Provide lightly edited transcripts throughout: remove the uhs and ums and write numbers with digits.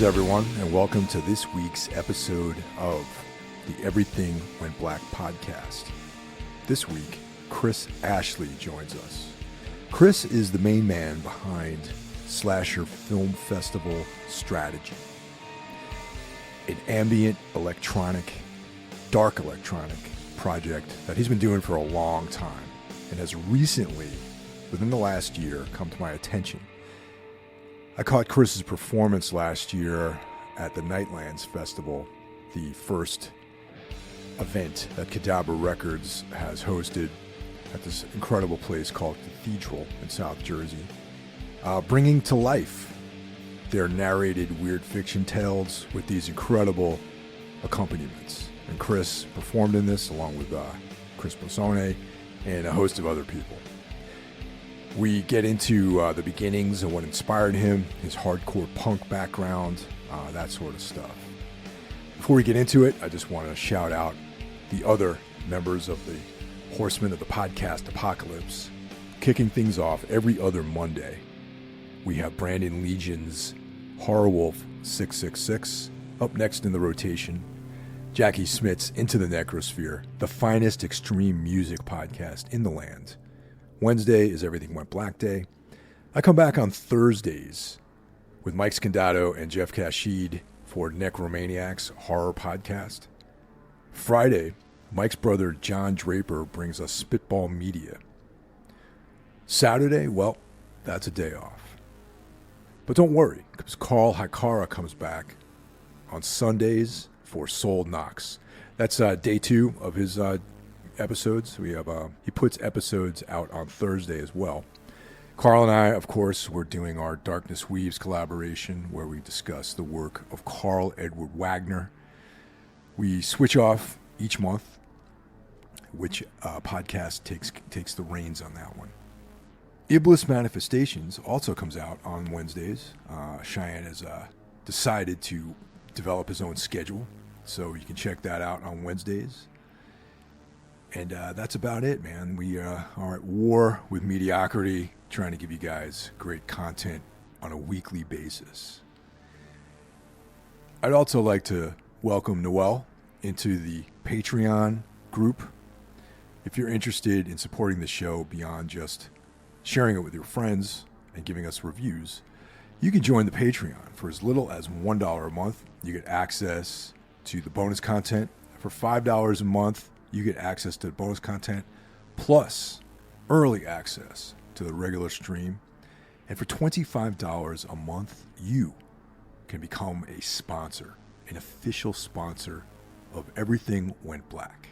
everyone, and welcome to this week's episode of the Everything Went Black podcast. This week, Chris Ashley joins us. Chris is the main man behind Slasher Film Festival Strategy, an ambient electronic, dark electronic project that he's been doing for a long time and has recently, within the last year, come to my attention. I caught Chris's performance last year at the Nightlands Festival, the first event that Cadabra Records has hosted at this incredible place called Cathedral in South Jersey, bringing to life their narrated weird fiction tales with these incredible accompaniments. And Chris performed in this along with Chris Bosone and a host of other people. We get into the beginnings and what inspired him, his hardcore punk background, that sort of stuff. Before we get into it, I just want to shout out the other members of the Horsemen of the Podcast Apocalypse. Kicking things off every other Monday, we have Brandon Legion's Horror Wolf 666 up next in the rotation. Jackie Smith's Into the Necrosphere, the finest extreme music podcast in the land. Wednesday is Everything Went Black Day. I come back on Thursdays with Mike Scandato and Jeff Kashid for Necromaniacs Horror Podcast. Friday, Mike's brother John Draper brings us Spitball Media. Saturday, well, that's a day off. But don't worry, because Carl Hikara comes back on Sundays for Soul Knocks. That's day 2 of his episodes. We have he puts episodes out on Thursday as well. Carl and I, of course, we're doing our Darkness Weaves collaboration where we discuss the work of Carl Edward Wagner. We switch off each month, which podcast takes the reins on that one. Iblis Manifestations also comes out on Wednesdays. Cheyenne has decided to develop his own schedule, so you can check that out on Wednesdays. And that's about it, man. We are at war with mediocrity, trying to give you guys great content on a weekly basis. I'd also like to welcome Noel into the Patreon group. If you're interested in supporting the show beyond just sharing it with your friends and giving us reviews, you can join the Patreon for as little as $1 a month. You get access to the bonus content. For $5 a month, you get access to the bonus content plus early access to the regular stream. And for $25 a month, you can become a sponsor, an official sponsor of Everything Went Black.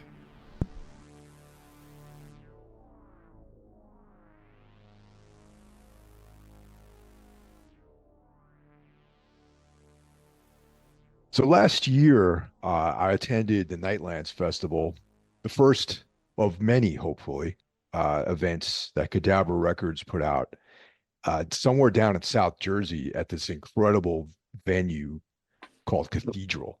So last year, I attended the Nightlands Festival, the first of many, hopefully, events that Cadabra Records put out somewhere down in South Jersey at this incredible venue called Cathedral.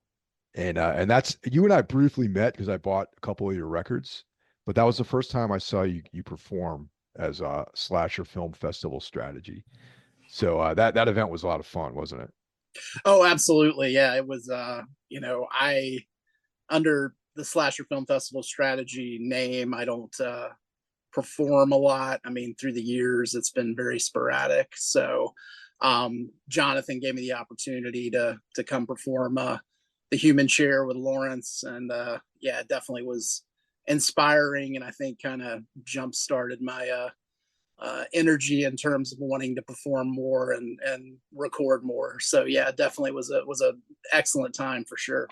And that's, you and I briefly met because I bought a couple of your records, but that was the first time I saw you perform as a Slasher Film Festival Strategy. So that event was a lot of fun, wasn't it? Oh, absolutely. Yeah, it was, I, under the Slasher Film Festival Strategy name, I don't perform a lot. I mean, through the years, it's been very sporadic. So Jonathan gave me the opportunity to come perform The Human Chair with Lawrence. And yeah, it definitely was inspiring. And I think kind of jump-started my energy in terms of wanting to perform more and record more. So yeah, it definitely was a excellent time for sure.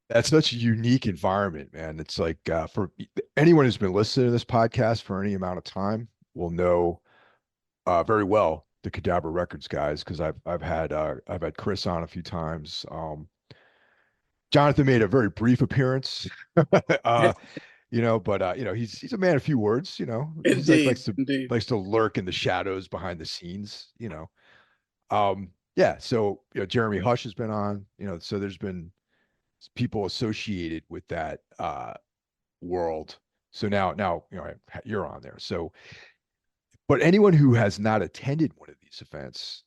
That's such a unique environment, man. It's like for anyone who's been listening to this podcast for any amount of time will know very well the Cadabra Records guys, because I've had Chris on a few times. Jonathan made a very brief appearance. He's a man of few words, He's Indeed. likes to lurk in the shadows behind the scenes, Yeah, so Jeremy Hush has been on, so there's been people associated with that world. So now you're on there. So, but anyone who has not attended one of these events,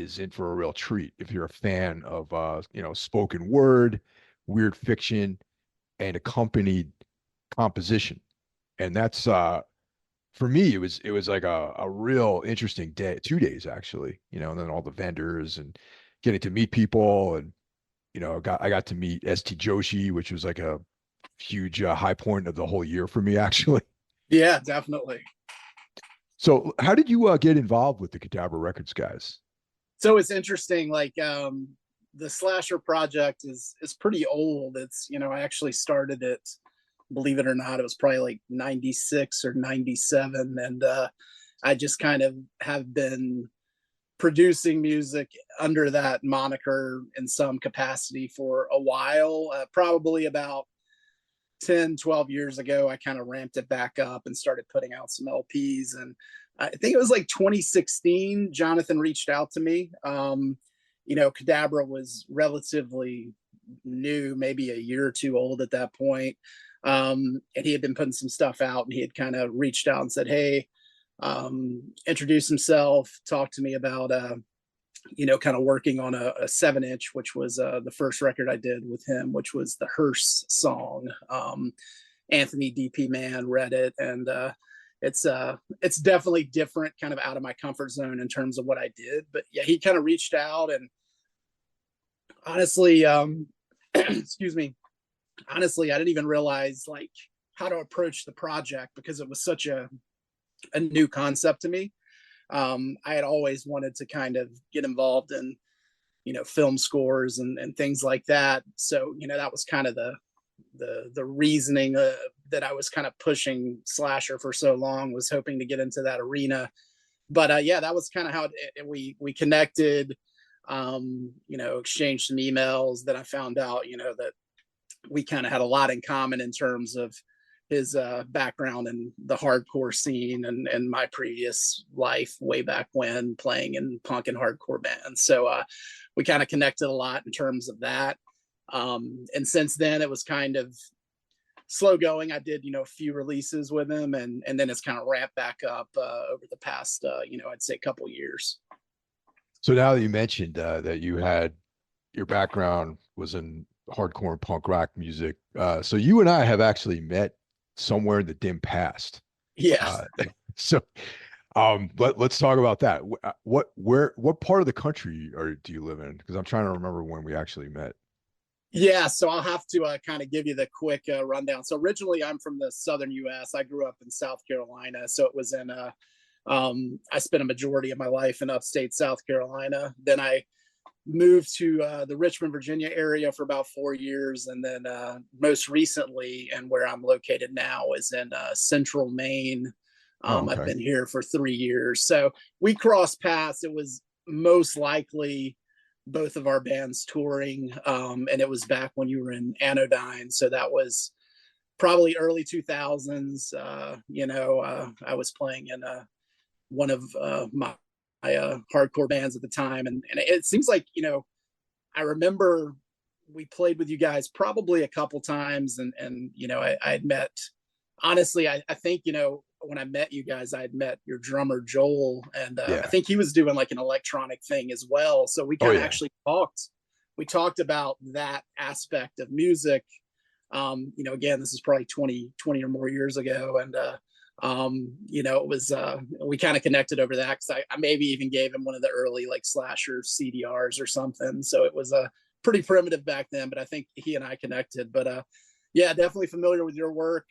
is in for a real treat if you're a fan of spoken word, weird fiction, and accompanied composition. And that's for me, it was like a real interesting day, 2 days actually, and then all the vendors and getting to meet people. And I got to meet ST Joshi, which was like a huge high point of the whole year for me, actually. Yeah, definitely. So how did you get involved with the Cadabra Records guys? So it's interesting, like the Slasher project is pretty old. It's, I actually started it, believe it or not, it was probably like 96 or 97. And I just kind of have been producing music under that moniker in some capacity for a while. Probably about 10, 12 years ago, I kind of ramped it back up and started putting out some LPs. And I think it was like 2016, Jonathan reached out to me. Cadabra was relatively new, maybe a year or two old at that point. And he had been putting some stuff out, and he had kind of reached out and said, hey, introduce himself, talk to me about, kind of working on a 7-inch, which was the first record I did with him, which was the Hearse song. Anthony DP Man read it, and it's definitely different, kind of out of my comfort zone in terms of what I did. But yeah, he kind of reached out, and honestly, excuse me, honestly, I didn't even realize like how to approach the project because it was such a new concept to me. I had always wanted to kind of get involved in, film scores and things like that. So, that was kind of the reasoning that I was kind of pushing Slasher for so long, was hoping to get into that arena. But yeah, that was kind of how we connected, exchanged some emails. Then I found out, that we kind of had a lot in common in terms of his background in the hardcore scene and my previous life way back when playing in punk and hardcore bands. So we kind of connected a lot in terms of that. And since then it was kind of slow going. I did, a few releases with him, and then it's kind of ramped back up over the past, I'd say a couple years. So now that you mentioned that you had your background was in hardcore and punk rock music, so you and I have actually met somewhere in the dim past. Yeah. So let's talk about that. What part of the country do you live in? Because I'm trying to remember when we actually met. Yeah, so I'll have to kind of give you the quick rundown. So originally I'm from the southern US. I grew up in South Carolina. So it was in I spent a majority of my life in upstate South Carolina. Then I moved to the Richmond, Virginia area for about 4 years. And then most recently, and where I'm located now, is in central Maine. Okay. I've been here for 3 years. So we crossed paths. It was most likely both of our bands touring. And it was back when you were in Anodyne. So that was probably early 2000s. I was playing in one of my hardcore bands at the time. And it seems like, I remember we played with you guys probably a couple times. And I had met, honestly, I think, when I met you guys, I had met your drummer, Joel. And Yeah. I think he was doing like an electronic thing as well. So we kind of actually talked about that aspect of music. Again, this is probably 20 or more years ago. And, it was, we kind of connected over that, because I maybe even gave him one of the early like Slasher CDRs or something. So it was pretty primitive back then, but I think he and I connected. But yeah, definitely familiar with your work,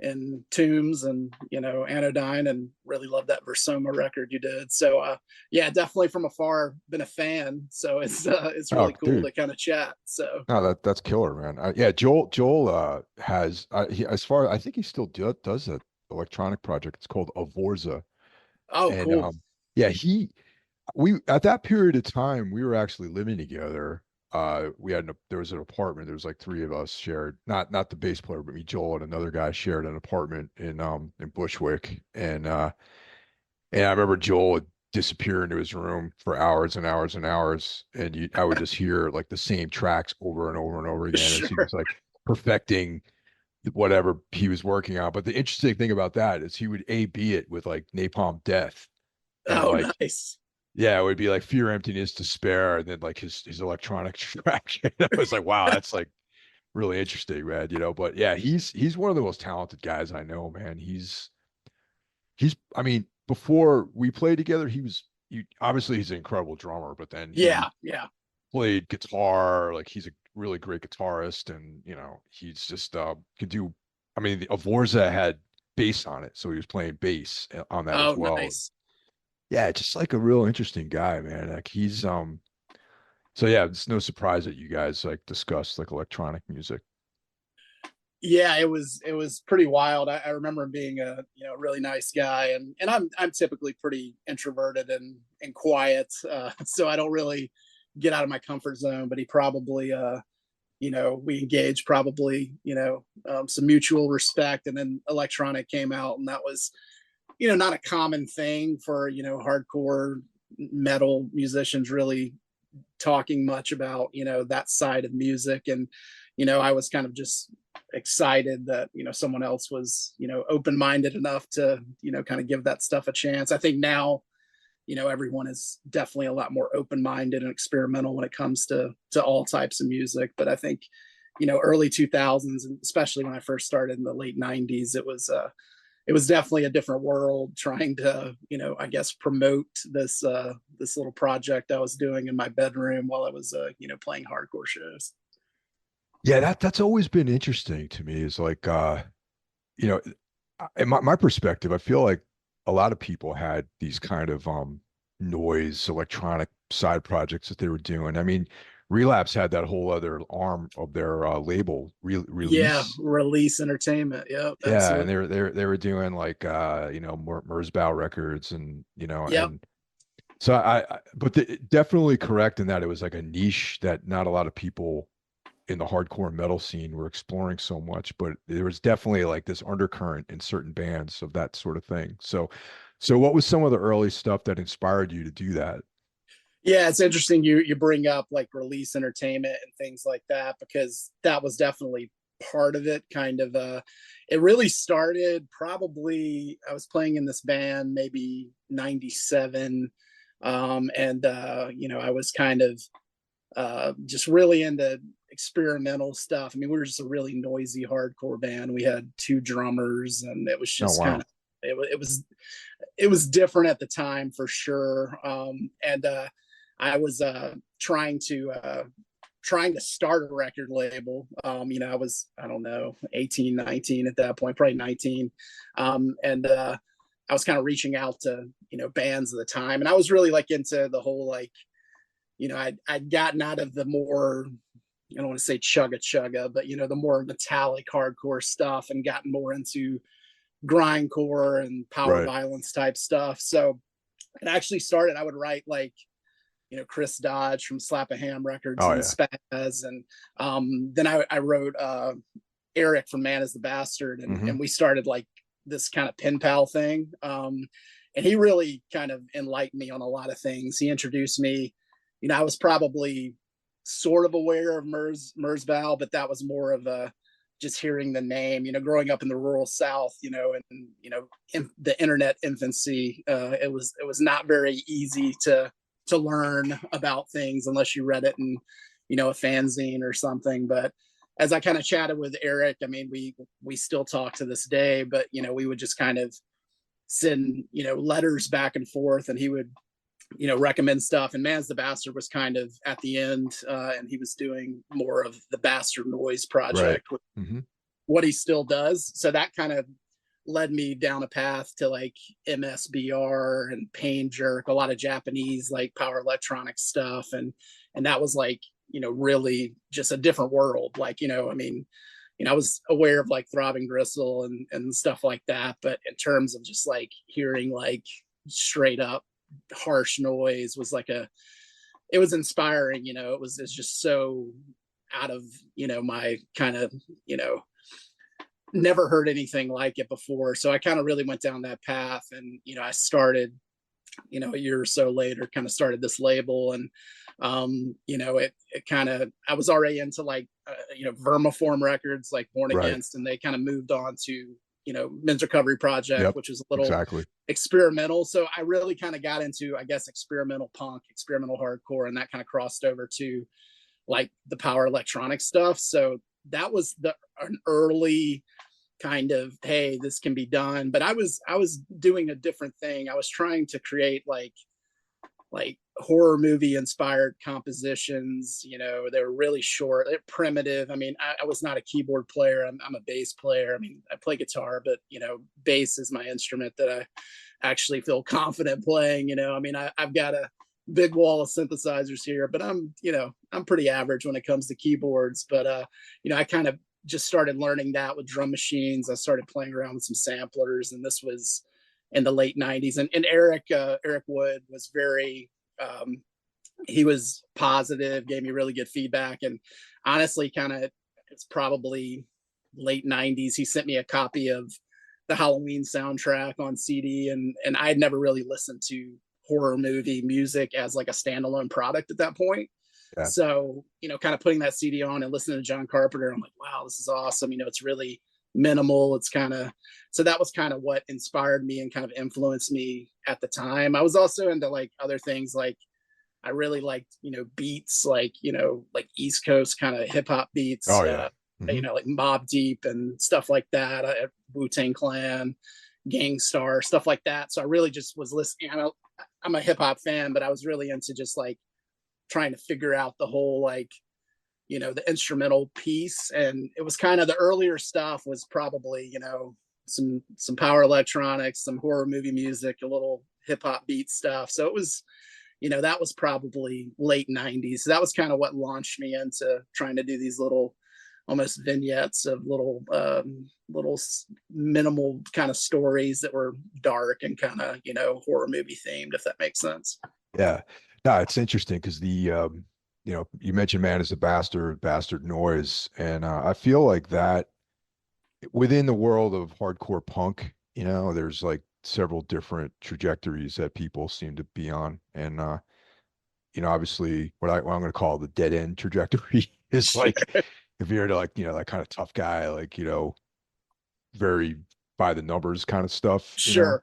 and Tombs and, Anodyne, and really love that Versoma record you did. So yeah, definitely from afar been a fan. So it's really cool dude. to kind of chat. So No, that's killer, man. Yeah, Joel has I think he still does an electronic project. It's called Avorza. oh, And cool. yeah, we at that period of time we were actually living together. There was an apartment. There was like three of us shared, not the bass player, but me, Joel, and another guy shared an apartment in Bushwick. And I remember Joel would disappear into his room for hours and hours and hours, and I would just hear like the same tracks over and over and over again as he Sure. was like perfecting whatever he was working on. But the interesting thing about that is he would A B it with like Napalm Death, and Oh, like nice. Yeah, it would be like Fear, Emptiness, Despair, and then like his electronic track. I was like, wow, that's like really interesting, man. But yeah, he's one of the most talented guys I know, man. He's I mean, before we played together, obviously he's an incredible drummer, but then he Yeah, yeah. played guitar, like he's a really great guitarist, and he's just could do. I mean, the Avorza had bass on it, so he was playing bass on that as Oh, well. nice. Yeah, just like a real interesting guy, man. Like he's so yeah, it's no surprise that you guys like discuss like electronic music. Yeah, it was pretty wild. I remember him being a really nice guy, and I'm typically pretty introverted and quiet, so I don't really get out of my comfort zone. But he probably we engaged probably some mutual respect, and then electronic came out, and that was not a common thing for hardcore metal musicians really talking much about that side of music. And I was kind of just excited that someone else was open-minded enough to kind of give that stuff a chance. I think now everyone is definitely a lot more open-minded and experimental when it comes to all types of music. But I think early 2000s, and especially when I first started in the late 90s, it was definitely a different world trying to I guess promote this little project I was doing in my bedroom while I was playing hardcore shows. Yeah, that's always been interesting to me. Is like you know, in my perspective, I feel like a lot of people had these kind of noise electronic side projects that they were doing. I mean, Relapse had that whole other arm of their label Yeah, release. Release Entertainment. Yep, Yeah, and absolutely. they were doing like Merzbow Records, and Yep. so but definitely correct in that it was like a niche that not a lot of people in the hardcore metal scene were exploring so much, but there was definitely like this undercurrent in certain bands of that sort of thing. So what was some of the early stuff that inspired you to do that? Yeah, it's interesting you bring up like Release Entertainment and things like that, because that was definitely part of it. Kind of it really started probably I was playing in this band maybe 97, and I was kind of just really into experimental stuff. I mean, we were just a really noisy hardcore band. We had two drummers, and it was Oh just kind wow. of it was different at the time for sure. And I was trying to start a record label. I was, I don't know, 18, 19 at that point, probably 19. And I was kind of reaching out to bands at the time, and I was really like into the whole like I'd gotten out of the more, I don't want to say chugga chugga, but the more metallic hardcore stuff, and gotten more into grindcore and power Right. violence type stuff. So it actually started, I would write like Chris Dodge from Slap a Ham Records Oh and yeah. Spaz, and then I wrote Eric from Man is the Bastard, Hmm. and we started like this kind of pen pal thing. And he really kind of enlightened me on a lot of things. He introduced me, I was probably sort of aware of Merzbow, but that was more of a just hearing the name, growing up in the rural South, and in the internet infancy, it was not very easy to learn about things unless you read it in a fanzine or something. But as I kind of chatted with Eric, I mean, we still talk to this day, but we would just kind of send letters back and forth, and he would recommend stuff. And Man's the Bastard was kind of at the end, and he was doing more of the Bastard Noise Right. project, Hmm. what he still does. So that kind of led me down a path to like MSBR and Pain Jerk, a lot of Japanese like power electronic stuff. And that was like, really just a different world. Like, I mean, I was aware of like Throbbing Gristle and stuff like that. But in terms of just like hearing like straight up harsh noise was like it was inspiring. It's just so out of my kind of never heard anything like it before. So I kind of really went down that path, and I started a year or so later, kind of started this label. And it kind of, I was already into like Vermiform Records, like Born Right. Against, and they kind of moved on to Men's Recovery Project, Yep, which is a little exactly. experimental. So I really kind of got into, I guess, experimental punk, experimental hardcore, and that kind of crossed over to like the power electronic stuff. So that was an early kind of, hey, this can be done. But I was doing a different thing. I was trying to create like horror movie inspired compositions. They were really short, they're primitive. I mean, I was not a keyboard player. I'm a bass player. I mean, I play guitar, but bass is my instrument that I actually feel confident playing. I mean, I've got a big wall of synthesizers here, but I'm pretty average when it comes to keyboards. But I kind of just started learning that with drum machines. I started playing around with some samplers, and this was in the late 90s. And Eric Wood was very he was positive, gave me really good feedback. And honestly, kind of, it's probably late 90s, he sent me a copy of the Halloween soundtrack on CD, and I had never really listened to horror movie music as like a standalone product at that point. Yeah. So, kind of putting that CD on and listening to John Carpenter, I'm like, wow, this is awesome. It's really minimal. It's kind of, so that was kind of what inspired me and kind of influenced me at the time. I was also into like other things. Like I really liked, beats, like East Coast kind of hip hop beats. Oh yeah. Like Mobb Deep and stuff like that. Wu-Tang Clan, Gangstar, stuff like that. So I really just was listening. I'm a hip hop fan, but I was really into just like trying to figure out the whole like the instrumental piece. And it was kind of, the earlier stuff was probably some power electronics, some horror movie music, a little hip hop beat stuff. So it was that was probably late 90s. So that was kind of what launched me into trying to do these little almost vignettes of little minimal kind of stories that were dark and kind of horror movie themed, if that makes sense. Yeah. No, it's interesting because you mentioned Man is a Bastard Noise, and I feel like that within the world of hardcore punk, there's like several different trajectories that people seem to be on, and obviously what I'm going to call the dead end trajectory is like if you're like that kind of tough guy, like very by the numbers kind of stuff. Sure.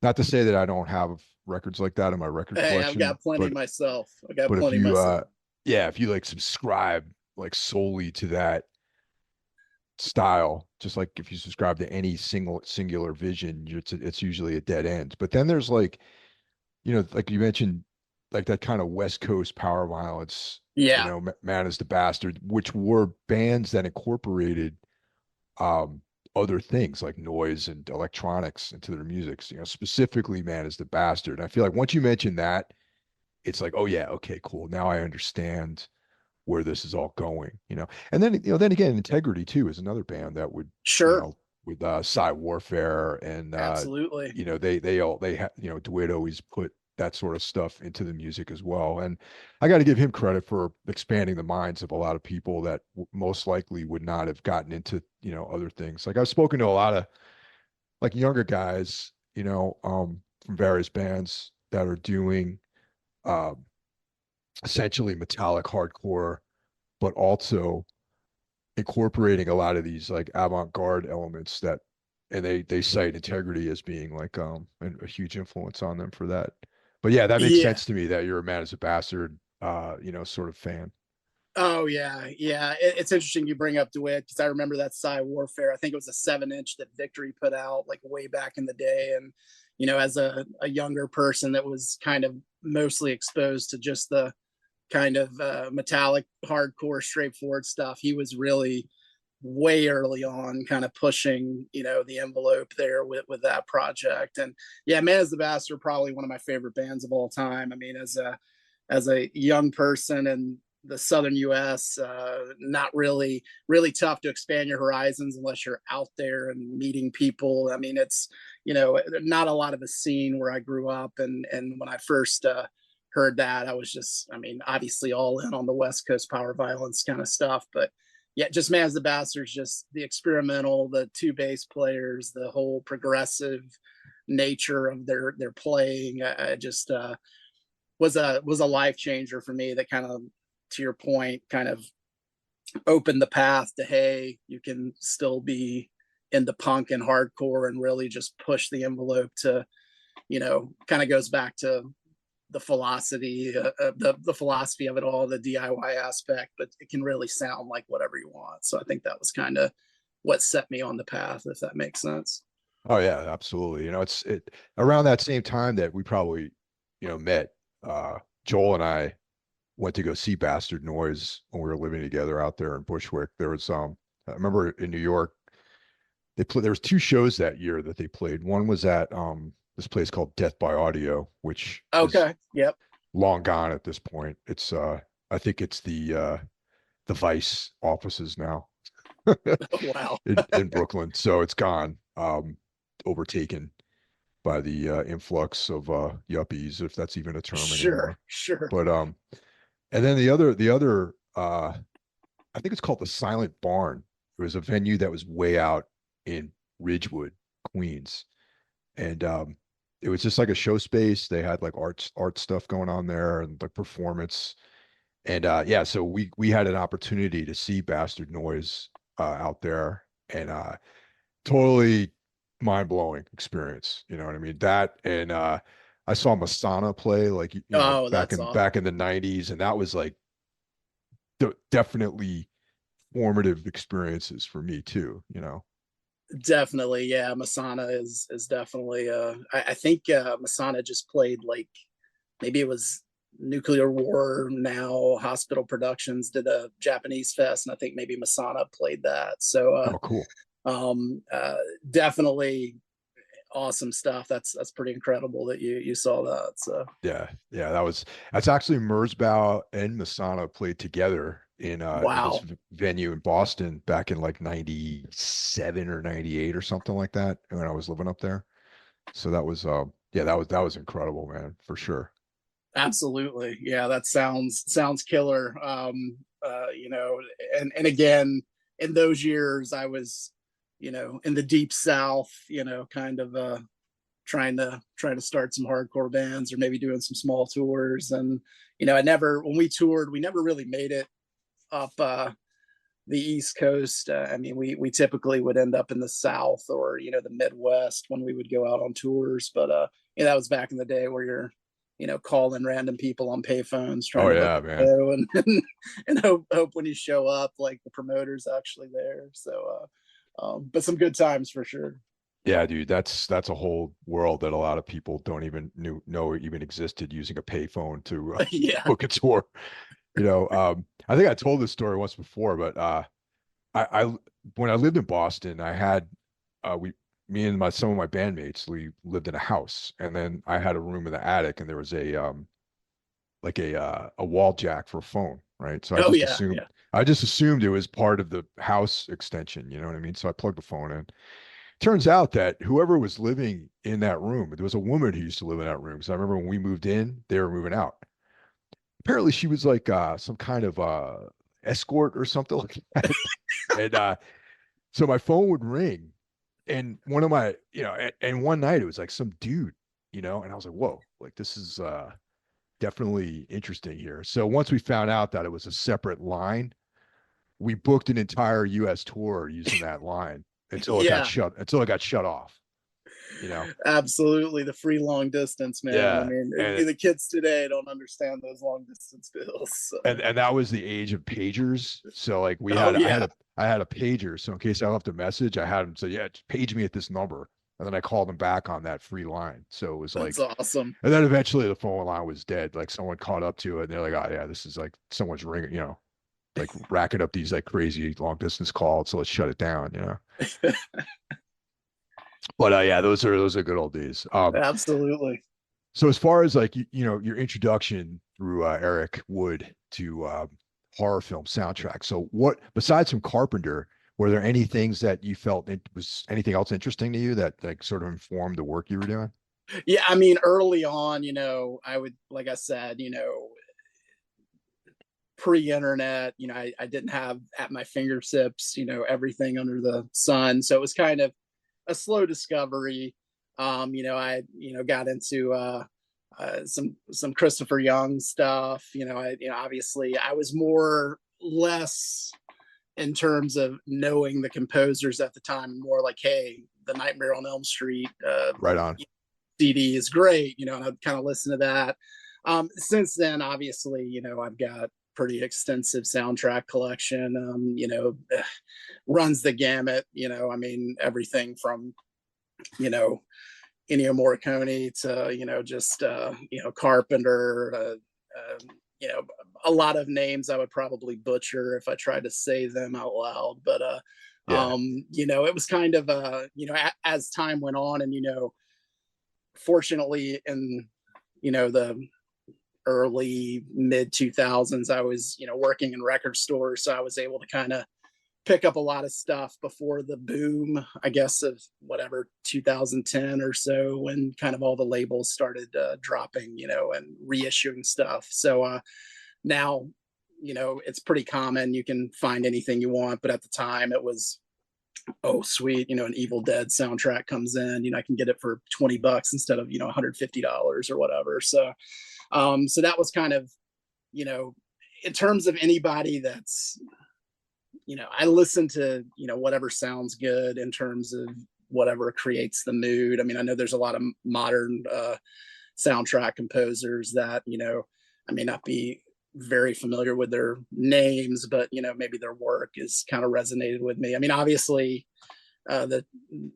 Not to say that I don't have records like that in my record Hey, I've collection, got plenty but myself. if you yeah, if you like subscribe like solely to that style, just like if you subscribe to any singular vision, it's usually a dead end. But then there's like like you mentioned, like that kind of West Coast power violence, Yeah. Man is the Bastard, which were bands that incorporated um other things like noise and electronics into their music. So, specifically Man is the Bastard. And I feel like once you mention that, it's like, oh yeah, okay, cool. Now I understand where this is all going. And then then again, Integrity too is another band that would, Sure. with Psy Warfare and Absolutely. DeWitt always put that sort of stuff into the music as well. And I got to give him credit for expanding the minds of a lot of people that most likely would not have gotten into, other things. Like I've spoken to a lot of like younger guys, from various bands that are doing um, essentially metallic hardcore, but also incorporating a lot of these like avant-garde elements that, and they cite Integrity as being like a huge influence on them for that. But yeah, that makes Yeah. sense to me that you're a Man is a Bastard sort of fan. Oh yeah, yeah. It's interesting you bring up DeWitt, because I remember that Psy Warfare. I think it was a 7-inch that Victory put out like way back in the day. And as a younger person that was kind of mostly exposed to just the kind of metallic, hardcore, straightforward stuff, he was really way early on kind of pushing the envelope there with that project. And yeah, Man is the Bastard, probably one of my favorite bands of all time. I mean, as a young person in the southern US, not really tough to expand your horizons unless you're out there and meeting people. I mean, it's not a lot of a scene where I grew up. And when I first heard that, I was just, I mean, obviously all in on the West Coast power violence kind of stuff. But yeah, just Man is the Bastards, just the experimental, the 2 bass players, the whole progressive nature of their playing. I just was a life changer for me, that kind of, to your point, kind of opened the path to, hey, you can still be into punk and hardcore and really just push the envelope to, kind of goes back to the philosophy, the philosophy of it all, the DIY aspect, but it can really sound like whatever you want. So I think that was kind of what set me on the path, if that makes sense. Oh yeah, absolutely. It around that same time that we probably, met, Joel and I went to go see Bastard Noise when we were living together out there in Bushwick. There was I remember in New York, there was two shows that year that they played. One was at this place called Death by Audio, which is Okay. Yep. long gone at this point. It's I think it's the Vice offices now Wow. in Brooklyn. So it's gone, overtaken by the influx of yuppies, if that's even a term Sure. anymore. Sure. But and then the other I think it's called the Silent Barn. It was a venue that was way out in Ridgewood, Queens. And it was just like a show space. They had like art stuff going on there and the performance. And yeah, so we had an opportunity to see Bastard Noise out there, and totally mind-blowing experience. You know what I mean? That, and I saw Masana play, like, Oh, back that's in awesome. back in the 90s, and that was like definitely formative experiences for me too. Definitely. Yeah. Masana is definitely, I think Masana just played like, maybe it was Nuclear War Now Hospital Productions did a Japanese fest, and I think maybe Masana played that. So Oh, cool. um, uh, definitely awesome stuff. That's pretty incredible that you saw that. So Yeah, yeah, that's actually Merzbow and Masana played together in this wow. venue in Boston back in like 97 or 98 or something like that when I was living up there. So that was yeah, that was incredible, man, for sure. Absolutely. Yeah, that sounds killer. You know, and again, in those years I was, in the deep south, kind of trying to start some hardcore bands or maybe doing some small tours. And, I never when we toured, we never really made it up the East Coast. I mean, we typically would end up in the South or the Midwest when we would go out on tours. But that was back in the day where you're calling random people on payphones trying Oh to book yeah, a man. show and hope when you show up like the promoter's actually there. So, but some good times for sure. Yeah, dude, that's a whole world that a lot of people don't even know even existed, using a payphone to Yeah. book a tour. I think I told this story once before, but I when I lived in Boston, I had we me and my some of my bandmates, we lived in a house, and then I had a room in the attic, and there was a like a wall jack for a phone, right? So Oh yeah. Yeah. I just assumed it was part of the house extension, you know what I mean? So I plugged the phone in. Turns out that whoever was living in that room, there was a woman who used to live in that room. So I remember when we moved in, they were moving out. Apparently she was like some kind of escort or something like that. And so my phone would ring, and one of my, and one night it was like some dude, and I was like, whoa, like this is definitely interesting here. So once we found out that it was a separate line, we booked an entire US tour using that line Yeah. until it got shut off, you know. Absolutely, the free long distance, man. I Yeah. mean, And the kids today don't understand those long distance bills. So. and that was the age of pagers. So like Oh yeah, I had a pager. So in case I left a message, I had him say, yeah, just page me at this number. And then I called them back on that free line. So it was that's like, awesome. and then eventually the phone line was dead. Like someone caught up to it, and they're like, oh yeah, this is like someone's ringing, like racking up these like crazy long distance calls. So let's shut it down. But yeah, those are good old days. Absolutely. So as far as like your introduction through Eric Wood to horror film soundtrack. So what besides from Carpenter, were there any things that you felt it was anything else interesting to you that like sort of informed the work you were doing? Yeah, I mean, early on, I would, like I said, pre-internet, I didn't have at my fingertips, everything under the sun. So it was kind of a slow discovery. I got into some Christopher Young stuff. Obviously I was more less in terms of knowing the composers at the time, more like, hey, the Nightmare on Elm Street Right on. CD is great, and I'd kind of listen to that. Since then, obviously, I've got pretty extensive soundtrack collection, runs the gamut, I mean, everything from, Ennio Morricone to, just, Carpenter, you know, a lot of names I would probably butcher if I tried to say them out loud, but, Yeah. it was kind of, as time went on and, fortunately in, the early mid 2000s, I was, working in record stores. So I was able to kind of pick up a lot of stuff before the boom, I guess, of whatever 2010 or so, when kind of all the labels started dropping, and reissuing stuff. So now, it's pretty common. You can find anything you want. But at the time, it was, oh, sweet, an Evil Dead soundtrack comes in, I can get it for $20 instead of, $150 or whatever. So, so that was kind of, in terms of anybody that's, I listen to, whatever sounds good in terms of whatever creates the mood. I mean, I know there's a lot of modern soundtrack composers that, I may not be very familiar with their names, but, maybe their work is kind of resonated with me. I mean, obviously, the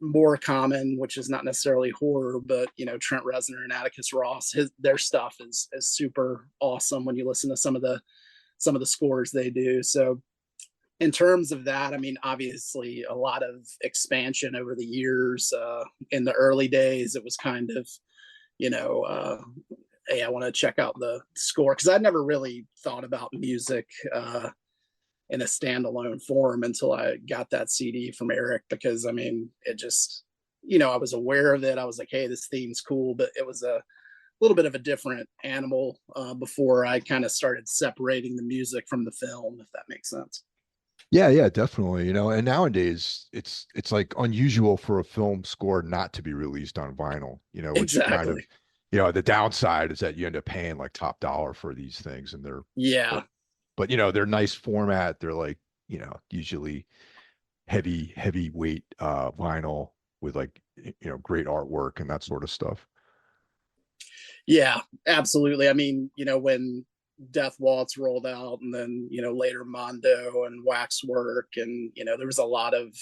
more common, which is not necessarily horror, but, Trent Reznor and Atticus Ross, their stuff is super awesome when you listen to some of the scores they do. So, in terms of that, I mean, obviously a lot of expansion over the years. In the early days, it was kind of, hey, I want to check out the score, because I'd never really thought about music in a standalone form until I got that CD from Eric, because I mean, it just, I was aware of it. I was like, hey, this theme's cool, but it was a little bit of a different animal before I kind of started separating the music from the film, if that makes sense. Yeah, definitely. And nowadays it's like unusual for a film score not to be released on vinyl, which kind of, Exactly. the downside is that you end up paying like top dollar for these things, and Yeah. but they're nice format. They're like, usually heavy weight vinyl with like, great artwork and that sort of stuff. Yeah, absolutely. I mean, when Death Waltz rolled out, and then, later Mondo and Waxwork, and, there was a lot of,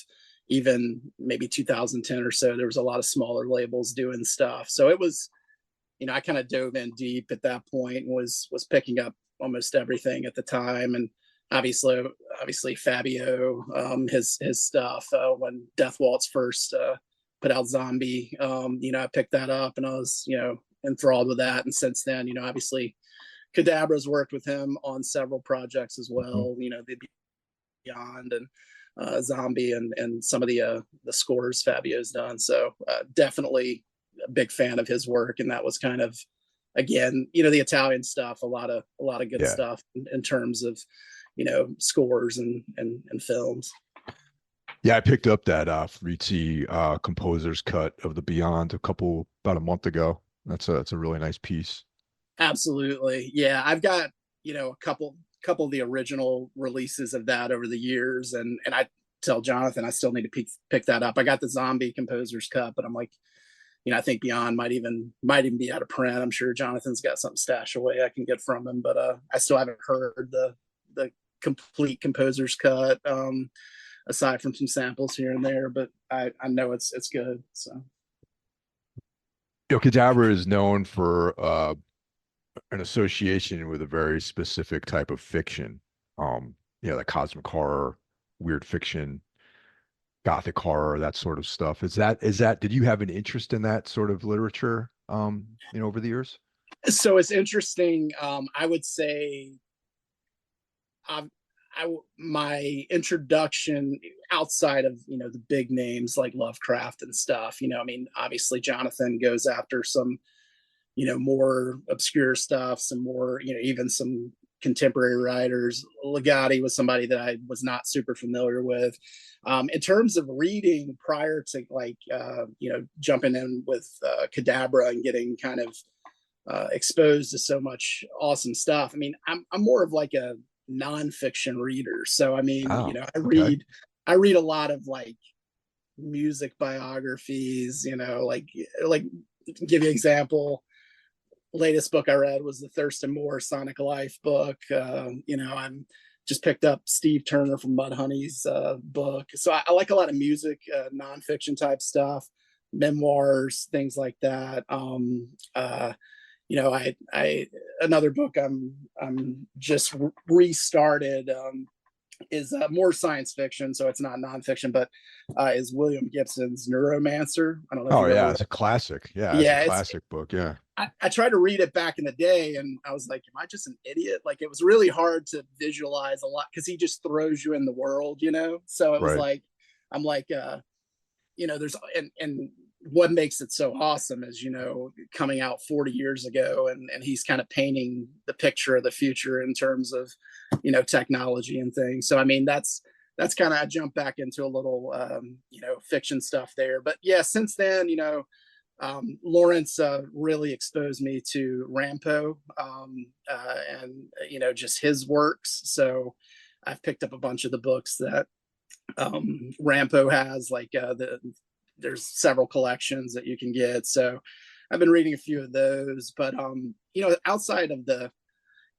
even maybe 2010 or so, there was a lot of smaller labels doing stuff. So it was, I kind of dove in deep at that point and was picking up almost everything at the time. And obviously Fabio, his stuff, when Death Waltz first put out Zombie, I picked that up and I was, enthralled with that. And since then, obviously Cadabra's worked with him on several projects as well, the Beyond and Zombie, and some of the scores Fabio's done. So definitely a big fan of his work. And that was kind of, again, the Italian stuff, a lot of good Yeah. stuff in terms of, scores and films. Yeah, I picked up that Frizzi composer's cut of the Beyond about a month ago. That's a really nice piece. Absolutely. Yeah. I've got, a couple of the original releases of that over the years. And I tell Jonathan, I still need to pick that up. I got the Zombie composer's cut, but I'm like, I think Beyond might even be out of print. I'm sure Jonathan's got something stashed away I can get from him, but I still haven't heard the complete composer's cut, aside from some samples here and there, but I know it's good. So Cadabra is known for an association with a very specific type of fiction. Like cosmic horror, weird fiction, gothic horror, that sort of stuff. Did you have an interest in that sort of literature, over the years? so it's interesting. I would say my introduction outside of, the big names like Lovecraft and stuff, I mean, obviously Jonathan goes after some, more obscure stuff, some more, even some contemporary writers. Legati was somebody that I was not super familiar with. In terms of reading prior to like, jumping in with Cadabra and getting kind of exposed to so much awesome stuff. I mean, I'm more of like a nonfiction reader. So I mean, Oh, I okay. read a lot of like music biographies, like give you an example. Latest book I read was the Thurston Moore Sonic Life book. I'm just picked up Steve Turner from Mudhoney's book. So I like a lot of music, nonfiction type stuff, memoirs, things like that. I another book I'm just restarted. Is more science fiction, so it's not nonfiction, but is William Gibson's Neuromancer. I don't know if Oh you've ever yeah, read. it's a classic. Yeah, it's a Yeah, it's classic book. Yeah. I tried to read it back in the day and I was like, am I just an idiot? Like it was really hard to visualize a lot because he just throws you in the world. So it was Right. like, I'm like, there's and what makes it so awesome is, coming out 40 years ago and he's kind of painting the picture of the future in terms of, technology and things. So I mean that's kind of I jumped back into a little fiction stuff there. But yeah, since then, Lawrence really exposed me to Rampo and just his works. So I've picked up a bunch of the books that Rampo has, like there's several collections that you can get. So I've been reading a few of those, but outside of the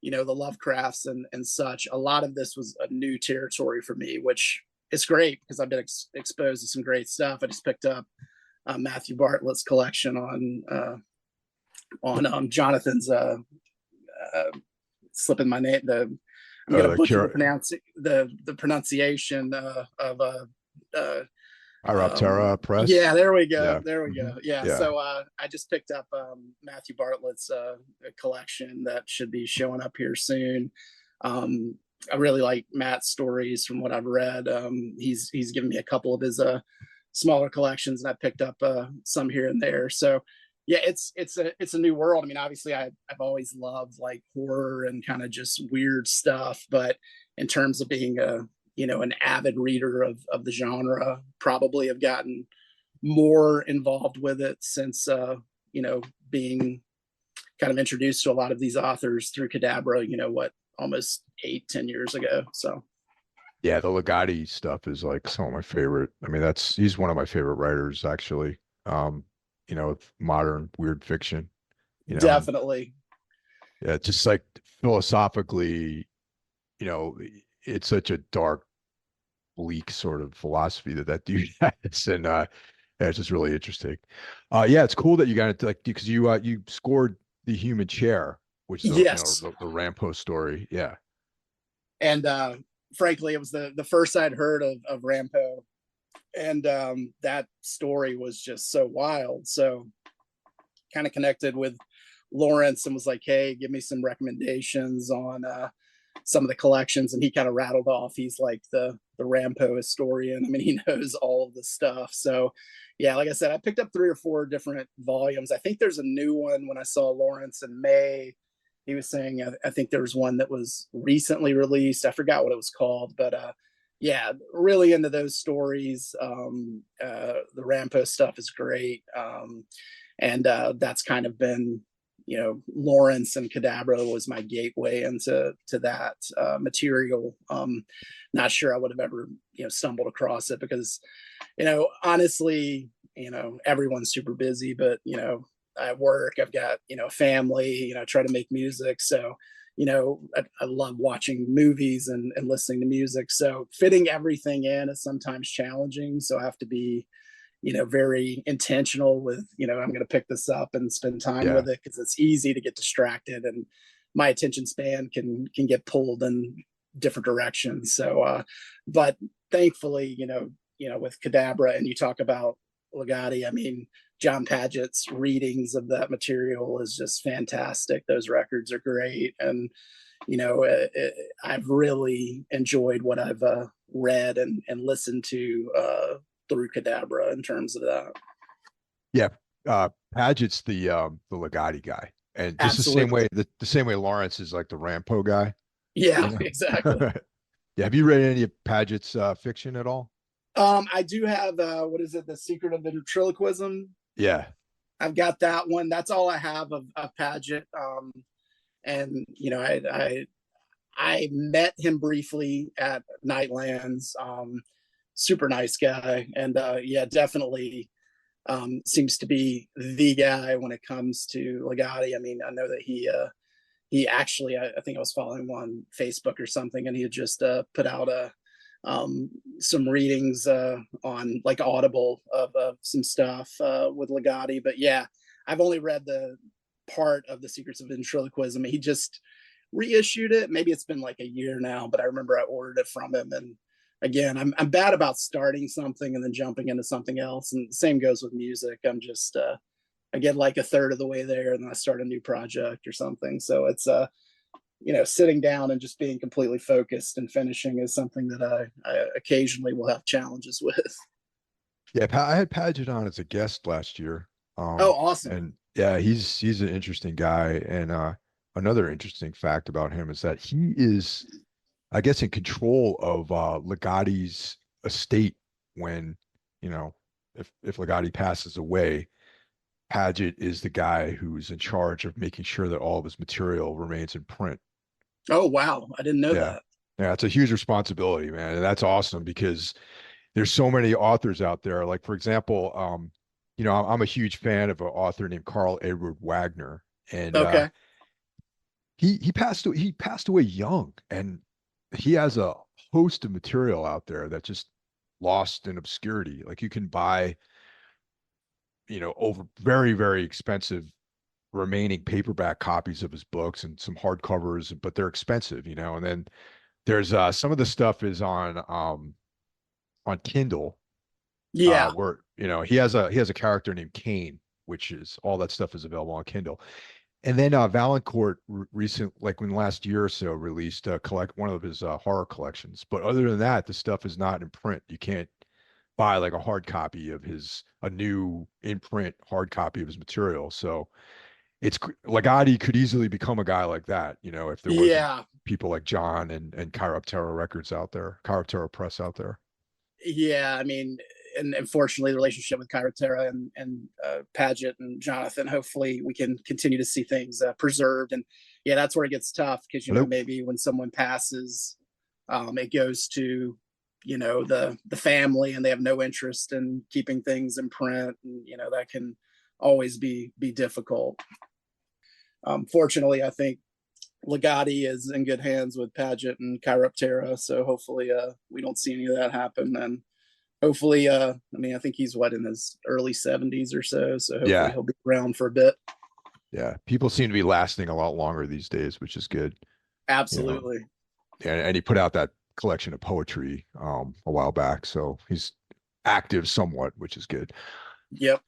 Lovecrafts and such, a lot of this was a new territory for me, which is great because I've been exposed to some great stuff. I just picked up Matthew Bartlett's collection on Jonathan's slipping my name. I'm gonna butcher the pronunciation of Iroptera Press. yeah, there we go. Yeah. There we Hmm. go. Yeah. Yeah. So I just picked up Matthew Bartlett's collection that should be showing up here soon. I really like Matt's stories from what I've read. He's given me a couple of his smaller collections, and I picked up some here and there. So yeah, it's a new world. I mean, obviously I've always loved like horror and kind of just weird stuff, but in terms of being an avid reader of the genre, probably have gotten more involved with it since being kind of introduced to a lot of these authors through Cadabra, almost 8-10 years ago. So Yeah, the Legati stuff is like some of my favorite. I mean, he's one of my favorite writers actually. Um, with modern weird fiction, and definitely. yeah, just like philosophically, you know, it's such a dark, bleak sort of philosophy that dude has, and yeah, it's just really interesting. Yeah, it's cool that you got it like because you scored the Human Chair, which is Yes. the Rampo story. Yeah. And frankly, it was the first I'd heard of Rampo, and that story was just so wild. So kind of connected with Lawrence and was like, hey, give me some recommendations on some of the collections. And he kind of rattled off, he's like the Rampo historian. I mean, he knows all of the stuff. So yeah, like I said, I picked up 3 or 4 different volumes. I think there's a new one. When I saw Lawrence in May, he was saying, I think there was one that was recently released. I forgot what it was called, but yeah, really into those stories. The Rampo stuff is great. And that's kind of been, Lawrence and Cadabra was my gateway into that material. Not sure I would have ever, stumbled across it because, honestly, everyone's super busy, but, I work, I've got, a family, I try to make music. So, I love watching movies and listening to music. So fitting everything in is sometimes challenging. So I have to be, very intentional with, I'm going to pick this up and spend time Yeah. with it because it's easy to get distracted and my attention span can get pulled in different directions. So, but thankfully, with Cadabra, and you talk about Legati, I mean, John Padgett's readings of that material is just fantastic. Those records are great. And, I've really enjoyed what I've read and listened to through Cadabra in terms of that. Yeah. Padgett's the Legati guy. And just the same Absolutely. way the same way Lawrence is like the Rampo guy. Yeah, exactly. Yeah. Have you read any of Padgett's fiction at all? I do have what is it, The Secret of Ventriloquism? Yeah. I've got that one. That's all I have of Padgett. And I met him briefly at Nightlands. Super nice guy, and yeah, definitely seems to be the guy when it comes to Legati. I mean, I know that he actually, I think I was following him on Facebook or something, and he had just put out some readings on like Audible of some stuff with Legati. But yeah, I've only read the part of the Secrets of Ventriloquism. He just reissued it. Maybe it's been like a year now, but I remember I ordered it from him. And again, I'm bad about starting something and then jumping into something else. And the same goes with music. I'm just I get like a third of the way there and then I start a new project or something. So it's sitting down and just being completely focused and finishing is something that I occasionally will have challenges with. Yeah, I had Paget on as a guest last year. Oh, awesome. And yeah, he's an interesting guy. And another interesting fact about him is that he is, I guess, in control of Legati's estate when, you know, if Legati passes away, Paget is the guy who's in charge of making sure that all of his material remains in print. Oh, wow. I didn't know Yeah. that. Yeah, it's a huge responsibility, man. And that's awesome because there's so many authors out there. Like, for example, I'm a huge fan of an author named Carl Edward Wagner. And Okay. he passed away young, and he has a host of material out there that just lost in obscurity. Like you can buy, over very, very expensive remaining paperback copies of his books and some hardcovers, but they're expensive, and then there's some of the stuff is on Kindle, Yeah. where he has a character named Kane, which is all that stuff is available on Kindle. And then Valancourt recent, like in the last year or so, released collect one of his horror collections. But other than that, the stuff is not in print. You can't buy like a hard copy of a new in print hard copy of his material. So Legati could easily become a guy like that, if there wasn't Yeah. people like John and Cadabra Records out there, Cadabra Press out there. Yeah. I mean, and unfortunately, the relationship with Kyra Terra and Paget and Jonathan, hopefully we can continue to see things preserved. And yeah, that's where it gets tough because, Hello? maybe when someone passes, it goes to, the family and they have no interest in keeping things in print. And, that can always be difficult. Fortunately, I think Legati is in good hands with Paget and Kyra Terra. So hopefully we don't see any of that happen. And hopefully, I think he's in his early 70s or so. So hopefully Yeah. he'll be around for a bit. Yeah. People seem to be lasting a lot longer these days, which is good. Absolutely. And he put out that collection of poetry a while back. So he's active somewhat, which is good. Yep.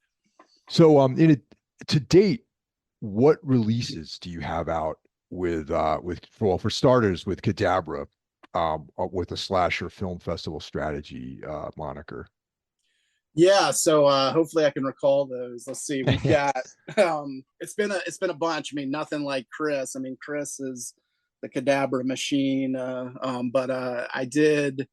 So to date, what releases do you have out for starters with Cadabra, with a slasher film festival strategy moniker? Yeah, so hopefully I can recall those. Let's see. We've got it's been a bunch. I mean, nothing like Chris. I mean, Chris is the Cadabra machine. But I did,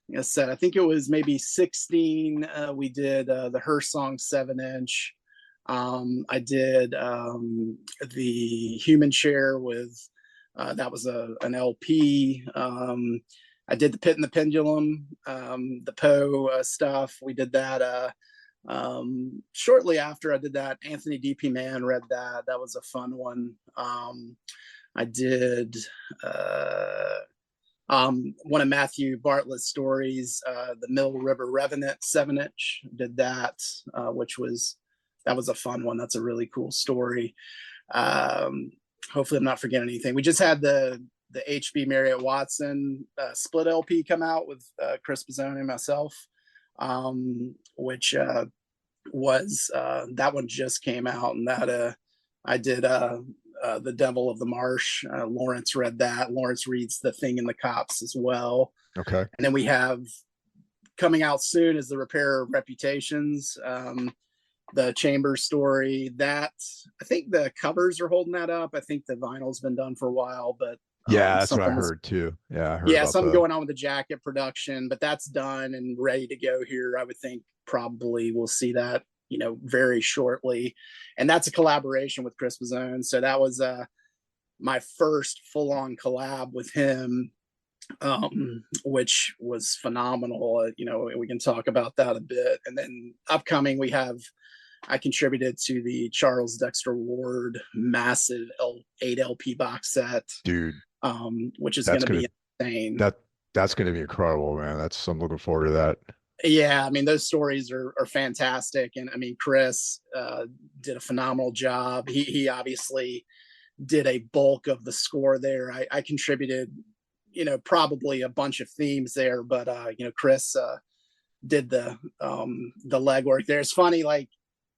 like I said, I think it was maybe 16. We did the Her Song 7-inch. I did the Human Chair with that was an LP. I did the Pit and the Pendulum, the Poe stuff. We did that shortly after I did that. Anthony D.P. Mann read that. That was a fun one. I did one of Matthew Bartlett's stories, the Mill River Revenant 7-inch. Did that, that was a fun one. That's a really cool story. Hopefully I'm not forgetting anything. We just had the HB Marriott Watson split LP come out with Chris Pizzone and myself, which was that one just came out, and that I did The Devil of the Marsh. Lawrence read that. Lawrence reads The Thing in the Cops as well. Okay. And then we have coming out soon is The Repair of Reputations, the Chambers story. That I think the covers are holding that up. I think the vinyl's been done for a while, but yeah, that's what I heard too. Yeah, I heard yeah, something going on with the jacket production, but that's done and ready to go here. I would think probably we'll see that, very shortly. And that's a collaboration with Chris Pizzone. So that was my first full-on collab with him, which was phenomenal. We can talk about that a bit. And then upcoming, I contributed to the Charles Dexter Ward massive 8 LP box set, Dude, which is going that's to gonna be insane. that's gonna be incredible, man. I'm looking forward to that. Yeah, I mean, those stories are fantastic. And I mean, Chris did a phenomenal job. He obviously did a bulk of the score there. I contributed, probably a bunch of themes there, but Chris did the legwork there. It's funny, like,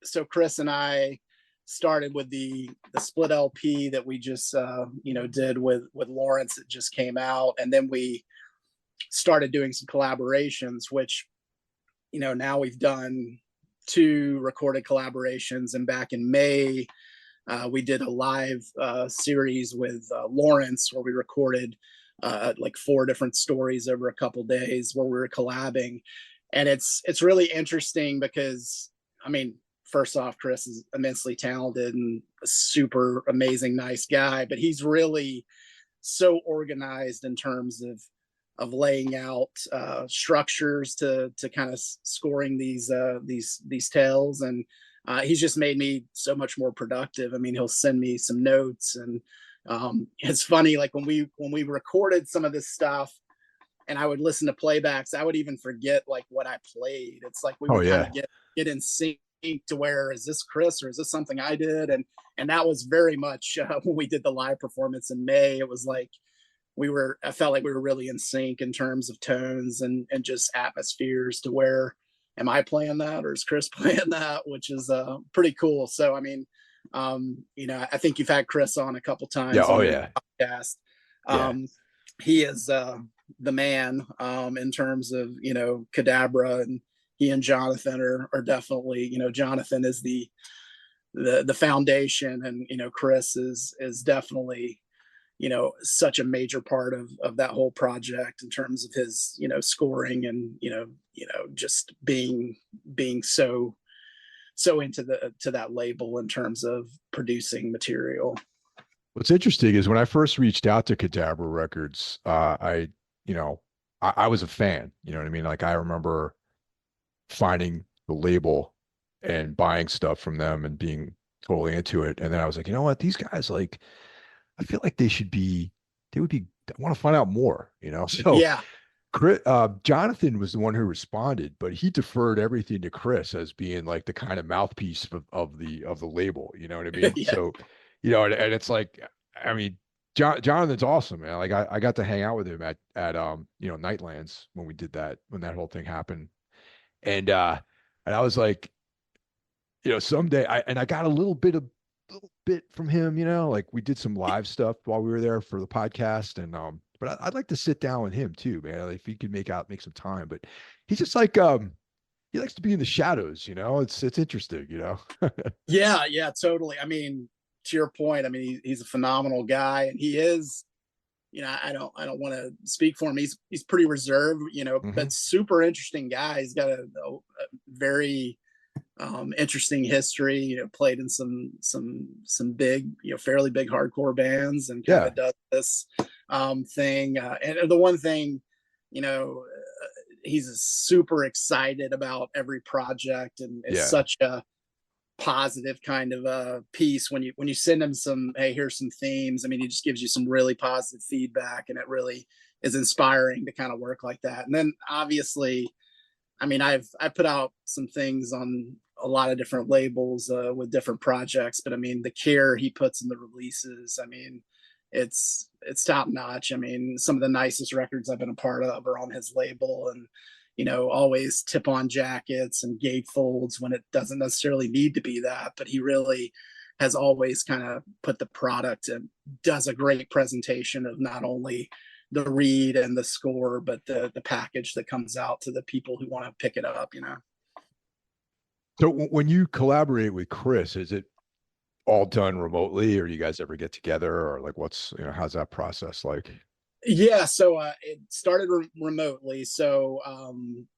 so Chris and I started with the split LP that we just did with Lawrence. It just came out, and then we started doing some collaborations, which now we've done 2 recorded collaborations. And back in May, we did a live series with Lawrence, where we recorded like 4 different stories over a couple days, where we were collabing. And it's really interesting because, I mean, first off, Chris is immensely talented and a super amazing, nice guy, but he's really so organized in terms of laying out structures to kind of scoring these tales. And he's just made me so much more productive. I mean, he'll send me some notes, and it's funny, like when we recorded some of this stuff and I would listen to playbacks, I would even forget like what I played. It's like we would kind of get in sync to where, is this Chris or is this something I did? And that was very much when we did the live performance in May. It was like I felt like we were really in sync in terms of tones and just atmospheres, to where, am I playing that or is Chris playing that, which is pretty cool. So, I mean, I think you've had Chris on a couple times on your podcast. He is the man in terms of, Cadabra, and he and Jonathan are definitely, Jonathan is the foundation, and, Chris is definitely, such a major part of that whole project in terms of his, scoring, and, just being so into that label in terms of producing material. What's interesting is when I first reached out to Cadabra Records, I was a fan, you know what I mean? Like, I remember finding the label and buying stuff from them and being totally into it. And then I was like, you know what, these guys, like, I feel like I want to find out more, So Yeah. Chris, Jonathan was the one who responded, but he deferred everything to Chris as being like the kind of mouthpiece of the label. You know what I mean? Yeah. So, and it's like, I mean, Jonathan's awesome, man. Like, I got to hang out with him at Nightlands when we did that, when that whole thing happened. And I was like, someday I got a little bit from him, like we did some live stuff while we were there for the podcast. And but I'd like to sit down with him too, man. Like, if he could make some time. But he's just like he likes to be in the shadows, It's interesting, Yeah, totally. I mean, to your point, I mean, he's a phenomenal guy, and he is, I don't want to speak for him. He's pretty reserved, but super interesting guy. He's got a very interesting history. Played in some big, fairly big hardcore bands, and kind of does this thing. And the one thing, he's super excited about every project, and it's such a positive kind of a piece when you send him some, hey, here's some themes. I mean, he just gives you some really positive feedback, and it really is inspiring to kind of work like that. And then obviously, I mean, I put out some things on a lot of different labels with different projects, but I mean, the care he puts in the releases, I mean, it's top notch. I mean, some of the nicest records I've been a part of are on his label, and always tip on jackets and gatefolds when it doesn't necessarily need to be that, but he really has always kind of put the product and does a great presentation of not only the read and the score, but the package that comes out to the people who want to pick it up, So when you collaborate with Chris, is it all done remotely, or do you guys ever get together, or like, how's that process like? Yeah, so it started remotely. So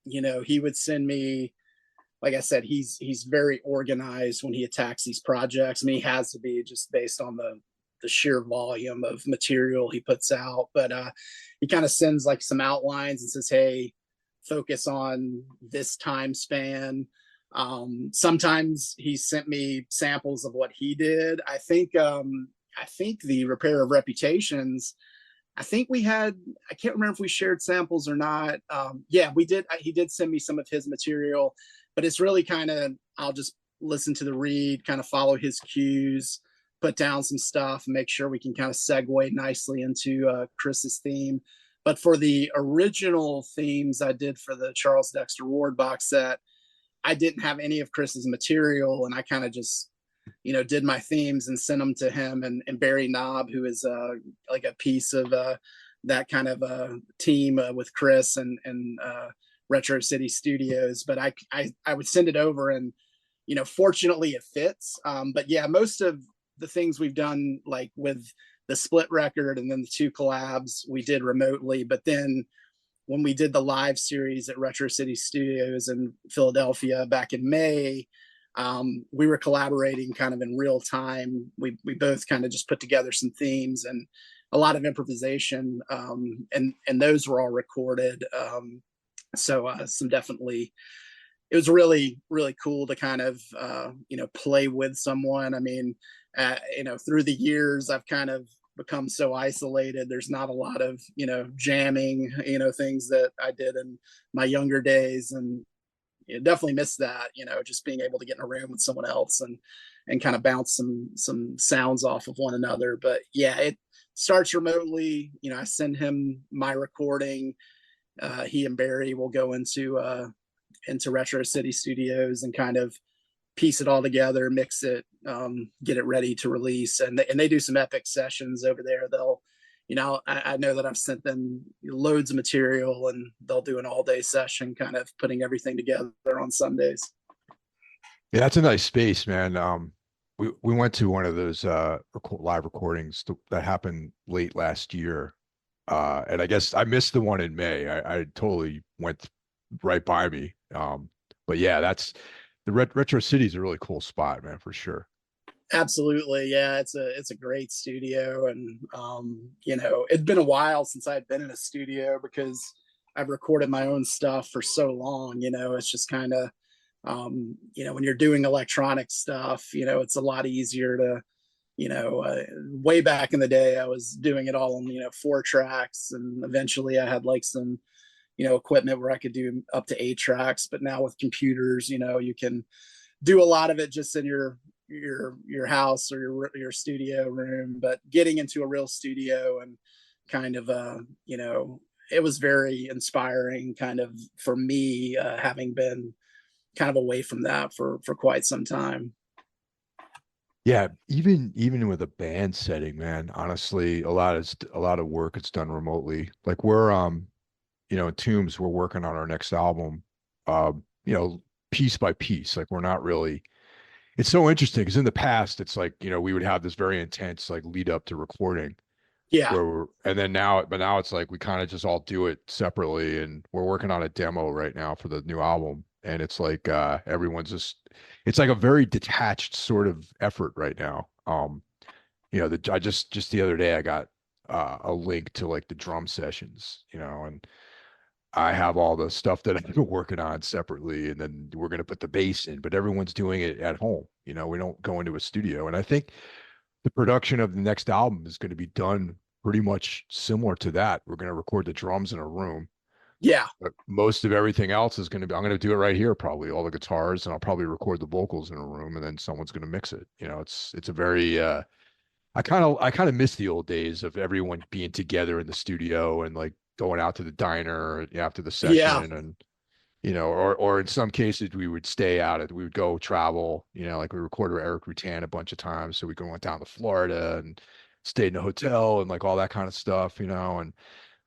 he would send me, like I said, he's very organized when he attacks these projects. I mean, he has to be, just based on the the sheer volume of material he puts out. But he kind of sends like some outlines and says, hey, focus on this time span. Sometimes he sent me samples of what he did. I think the Repair of Reputations, I think we had, I can't remember if we shared samples or not. Yeah, we did. He did send me some of his material, but it's really kind of, I'll just listen to the read, kind of follow his cues, put down some stuff, and make sure we can kind of segue nicely into Chris's theme. But for the original themes I did for the Charles Dexter Ward box set, I didn't have any of Chris's material, and I kind of just, did my themes and sent them to him and Barry Knobb, who is like a piece of that kind of team with Chris and Retro City Studios. But I would send it over, and fortunately it fits. But yeah, most of the things we've done, like with the split record and then the 2 collabs, we did remotely. But then when we did the live series at Retro City Studios in Philadelphia back in May, we were collaborating kind of in real time. We both kind of just put together some themes and a lot of improvisation, and those were all recorded. So some definitely, it was really, really cool to kind of, play with someone. I mean, through the years, I've kind of become so isolated. There's not a lot of, jamming, things that I did in my younger days. And definitely miss that, just being able to get in a room with someone else and kind of bounce some sounds off of one another. But yeah, it starts remotely. I send him my recording. He and Barry will go into Retro City Studios and kind of piece it all together, mix it, get it ready to release. And they do some epic sessions over there. They'll, I know that I've sent them loads of material, and they'll do an all-day session, kind of putting everything together on Sundays. Yeah, that's a nice space, man. We went to one of those live recordings that happened late last year, and I guess I missed the one in May. I totally went right by me. But yeah, that's the Retro City is a really cool spot, man, for sure. Absolutely. Yeah. It's a great studio. And, it'd been a while since I'd been in a studio because I've recorded my own stuff for so long. It's just kind of, when you're doing electronic stuff, it's a lot easier to, way back in the day, I was doing it all on, 4 tracks. And eventually I had like some, equipment where I could do up to 8 tracks. But now with computers, you can do a lot of it just in your house or your studio room. But getting into a real studio and kind of it was very inspiring kind of for me, having been kind of away from that for quite some time. Yeah, even with a band setting, man, honestly, a lot of work it's done remotely. Like we're in Tombs, we're working on our next album, uh, piece by piece. Like we're not really, it's so interesting because in the past it's like, we would have this very intense like lead up to recording Yeah. and then now it's like we kind of just all do it separately, and we're working on a demo right now for the new album, and it's like everyone's just, it's like a very detached sort of effort right now. I just the other day I got a link to like the drum sessions, and I have all the stuff that I've been working on separately, and then we're going to put the bass in, but everyone's doing it at home. We don't go into a studio. And I think the production of the next album is going to be done pretty much similar to that. We're going to record the drums in a room. Yeah. But most of everything else is going to be, I'm going to do it right here, probably all the guitars, and I'll probably record the vocals in a room, and then someone's going to mix it. It's a very, I kind of miss the old days of everyone being together in the studio and like going out to the diner after the Yeah. session, and or in some cases we would stay out we would go travel, like we recorded with Eric Rutan a bunch of times, so we went down to Florida and stayed in a hotel and like all that kind of stuff, and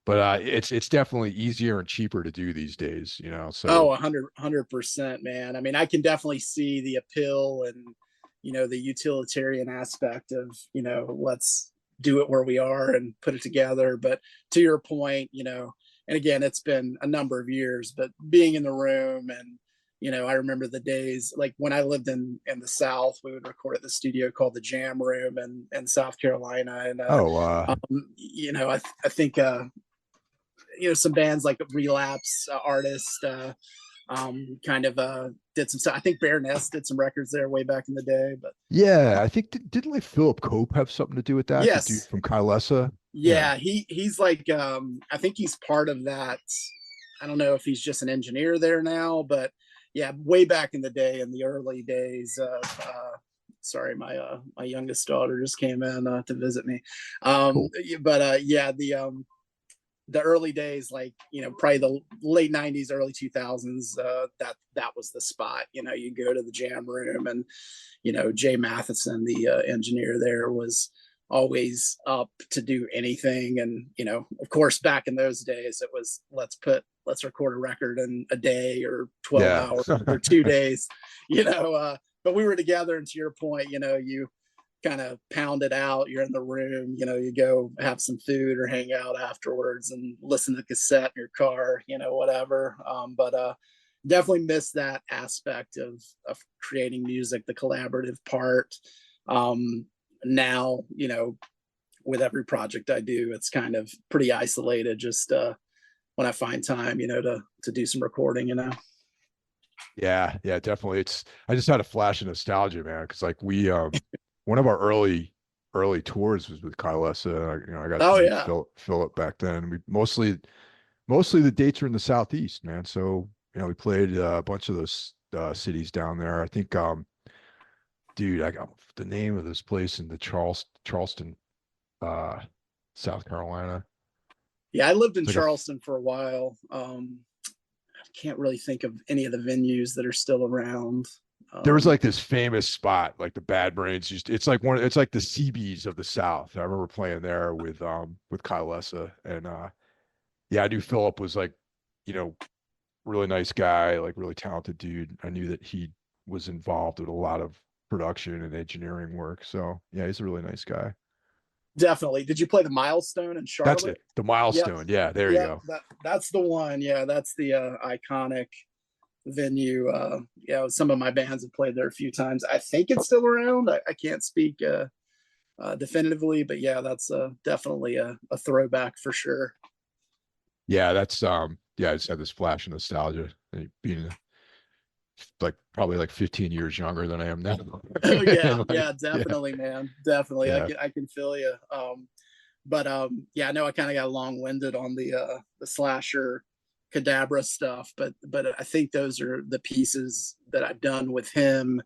but it's definitely easier and cheaper to do these days, Oh, so 100%, man. I mean, I can definitely see the appeal and, the utilitarian aspect of, let's do it where we are and put it together. But to your point, and again, it's been a number of years, but being in the room and, I remember the days like when I lived in the South, we would record at the studio called the Jam Room in South Carolina. And, Oh, I think, some bands like Relapse Artist, kind of did some stuff. I think Bare Nest did some records there way back in the day, but yeah. I think didn't like Philip Cope have something to do with that? The dude yes. from Kylesa. Yeah. Yeah, he's like I think he's part of that. I don't know if he's just an engineer there now, but yeah, way back in the day, in the early days of sorry, my youngest daughter just came in to visit me. Cool. But yeah, the early days, like, probably the late 90s, early 2000s, that was the spot. You go to the Jam Room, and Jay Matheson, the engineer there, was always up to do anything. And of course, back in those days, it was let's record a record in a day or 12 Yeah. hours or 2 days. But we were together, and to your point, you kind of pound it out. You're in the room, you go have some food or hang out afterwards and listen to the cassette in your car, whatever. But definitely miss that aspect of creating music, the collaborative part. Now, with every project I do, it's kind of pretty isolated. Just when I find time, to do some recording. Yeah, yeah, definitely. I just had a flash of nostalgia, man, because like we one of our early tours was with Kylesa. I got to Oh meet yeah, Philip back then. We mostly the dates are in the southeast, man. So we played a bunch of those cities down there. I think dude, I got the name of this place in the Charleston, uh, South Carolina. yeah. I lived in It's like a Charleston for a while. I can't really think of any of the venues that are still around. there was Um, like this famous spot, like the Bad Brains. It's like the CBs of the South. I remember playing there with Kylesa, and yeah, I knew Philip was like, you know, really nice guy, like really talented dude. I knew that he was involved with a lot of production and engineering work. So yeah, he's a really nice guy. Definitely. Did you play the Milestone in That's Charlotte? it. The Yep. milestone. Yeah, there you Yep. go. That's the one. Yeah, that's the iconic venue. Some of my bands have played there a few times. I think it's still around. I can't speak definitively, but yeah, that's definitely a throwback for sure. Yeah, that's yeah, I just had this flash of nostalgia. Being like probably like 15 years younger than I am now. Oh yeah, And like, yeah, yeah, definitely, man, definitely. I yeah. can I can feel you. But yeah, I know I kind of got long winded on the slasher Cadabra stuff, but I think those are the pieces that I've done with him,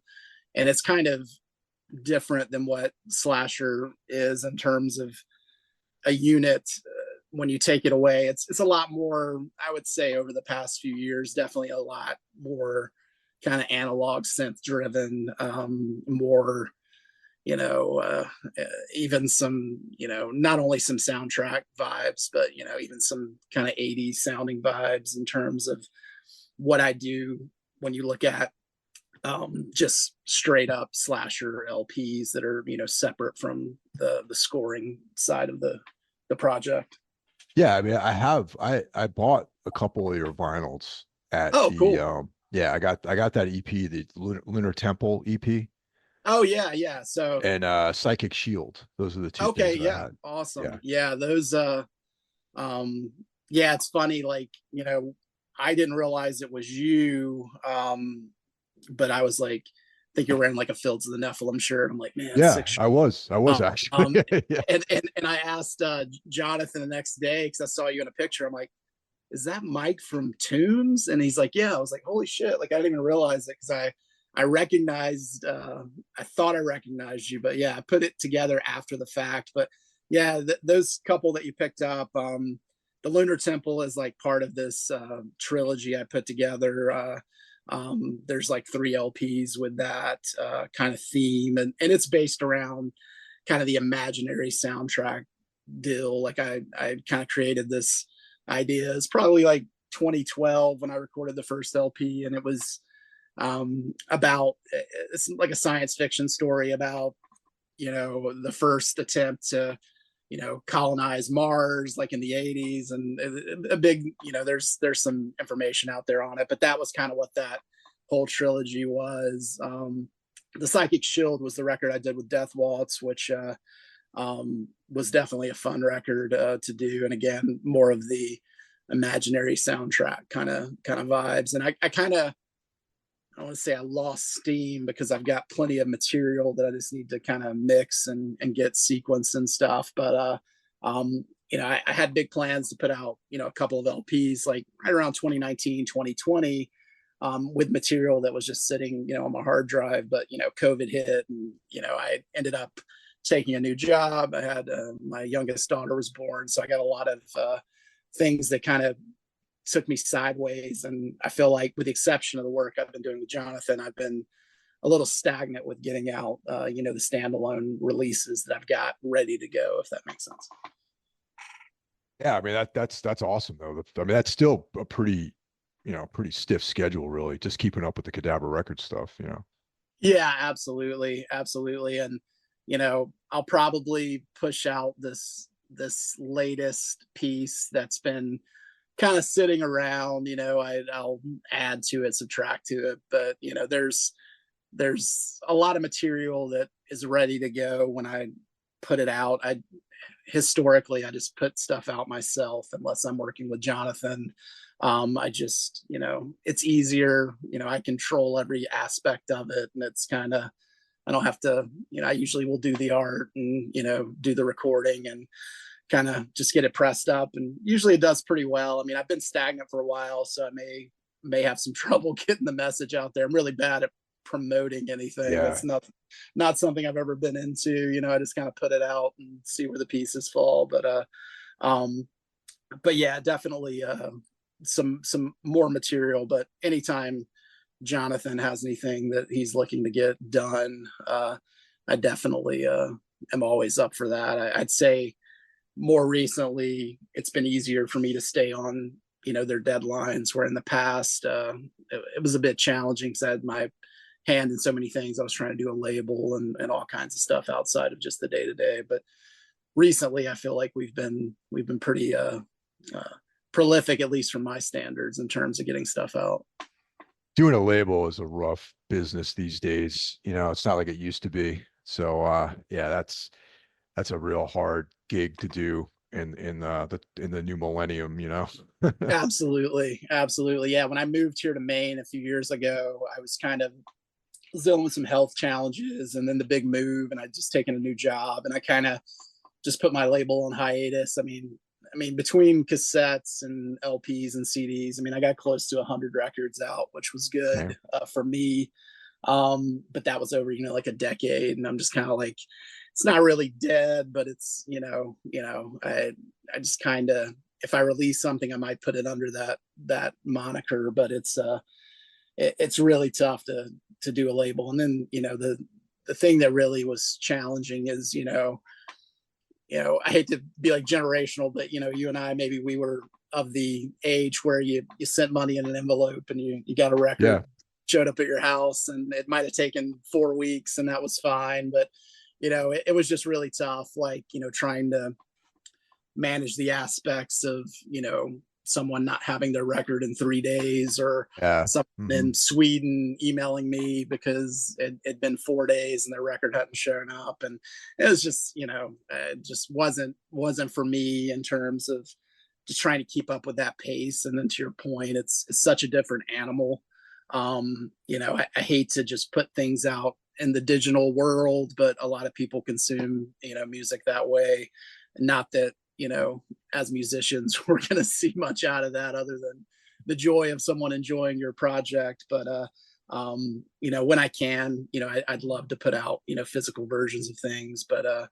and it's kind of different than what slasher is in terms of a unit. When you take it away, it's a lot more. I would say over the past few years, definitely a lot more kind of analog synth driven, more even some, not only some soundtrack vibes, but, even some kind of 80s sounding vibes in terms of what I do when you look at just straight up slasher LPs that are, separate from the scoring side of the project. Yeah, I mean, I bought a couple of your vinyls at Oh, the cool. yeah, I got that EP, the Lunar Temple EP, Oh, yeah, yeah. So, and Psychic Shield. Those are the two okay, things that I yeah, had. awesome. Yeah. Yeah, those um yeah, it's funny, like, I didn't realize it was you, but I was like, I think you're wearing like a Fields of the Nephilim shirt. I'm like, man, Yeah, six. I was actually. Um, Yeah. and I asked Jonathan the next day because I saw you in a picture. I'm like, is that Mike from Tombs? And he's like, yeah. I was like, holy shit! Like I didn't even realize it because I recognized. I thought I recognized you, but yeah, I put it together after the fact. But yeah, those couple that you picked up. The Lunar Temple is like part of this trilogy I put together. There's like 3 LPs with that kind of theme, and it's based around kind of the imaginary soundtrack deal. Like I kind of created this idea. It's probably like 2012 when I recorded the first LP, and it was about, it's like a science fiction story about the first attempt to colonize Mars, like in the 80s, and a big, there's some information out there on it, but that was kind of what that whole trilogy was. The Psychic Shield was the record I did with Death Waltz, which was definitely a fun record to do. And again, more of the imaginary soundtrack kind of vibes. And I kind of, I want to say I lost steam because I've got plenty of material that I just need to kind of mix and get sequenced and stuff. But I had big plans to put out, a couple of LPs like right around 2019, 2020, with material that was just sitting, on my hard drive. But, COVID hit and, I ended up taking a new job. I had my youngest daughter was born. So I got a lot of things that kind of took me sideways. And I feel like with the exception of the work I've been doing with Jonathan, I've been a little stagnant with getting out, the standalone releases that I've got ready to go, if that makes sense. Yeah, I mean that's awesome though. I mean that's still a pretty stiff schedule, really. Just keeping up with the Cadabra Records stuff. Yeah, absolutely, and I'll probably push out this latest piece that's been kind of sitting around. I'll add to it, subtract to it, but there's a lot of material that is ready to go when I put it out. Historically, I just put stuff out myself unless I'm working with Jonathan. I just, it's easier, I control every aspect of it, and it's kind of, I don't have to, I usually will do the art and, do the recording and kind of just get it pressed up. And usually it does pretty well. I mean, I've been stagnant for a while, so I may have some trouble getting the message out there. I'm really bad at promoting anything. Yeah. That's not something I've ever been into. I just kind of put it out and see where the pieces fall. But yeah, definitely some more material. But anytime Jonathan has anything that he's looking to get done, I definitely am always up for that. I'd say more recently it's been easier for me to stay on their deadlines, where in the past it was a bit challenging because I had my hand in so many things. I was trying to do a label and all kinds of stuff outside of just the day-to-day. But recently I feel like we've been pretty prolific, at least from my standards, in terms of getting stuff out. Doing a label is a rough business these days. It's not like it used to be. So yeah, that's a real hard gig to do in the new millennium. Absolutely. Yeah, when I moved here to Maine a few years ago, I was kind of dealing with some health challenges, and then the big move, and I'd just taken a new job, and I kind of just put my label on hiatus. I mean, between cassettes and LPs and CDs, I got close to 100 records out, which was good for me. But that was over, like a decade, and I'm just kind of like, it's not really dead, but it's, I just kind of, if I release something, I might put it under that moniker, but it's really tough to do a label. And then, the thing that really was challenging is, I hate to be like generational, but you and I, maybe we were of the age where you sent money in an envelope and you got a record, showed up at your house, and it might have taken 4 weeks and that was fine. But, it was just really tough, like, trying to manage the aspects of, someone not having their record in 3 days, or someone in Sweden emailing me because it'd been 4 days and their record hadn't shown up. And it was just, it just wasn't for me in terms of just trying to keep up with that pace. And then to your point, it's such a different animal. I hate to just put things out in the digital world, but a lot of people consume, music that way. Not that, as musicians, we're going to see much out of that other than the joy of someone enjoying your project. But, when I can, I'd love to put out, physical versions of things, but,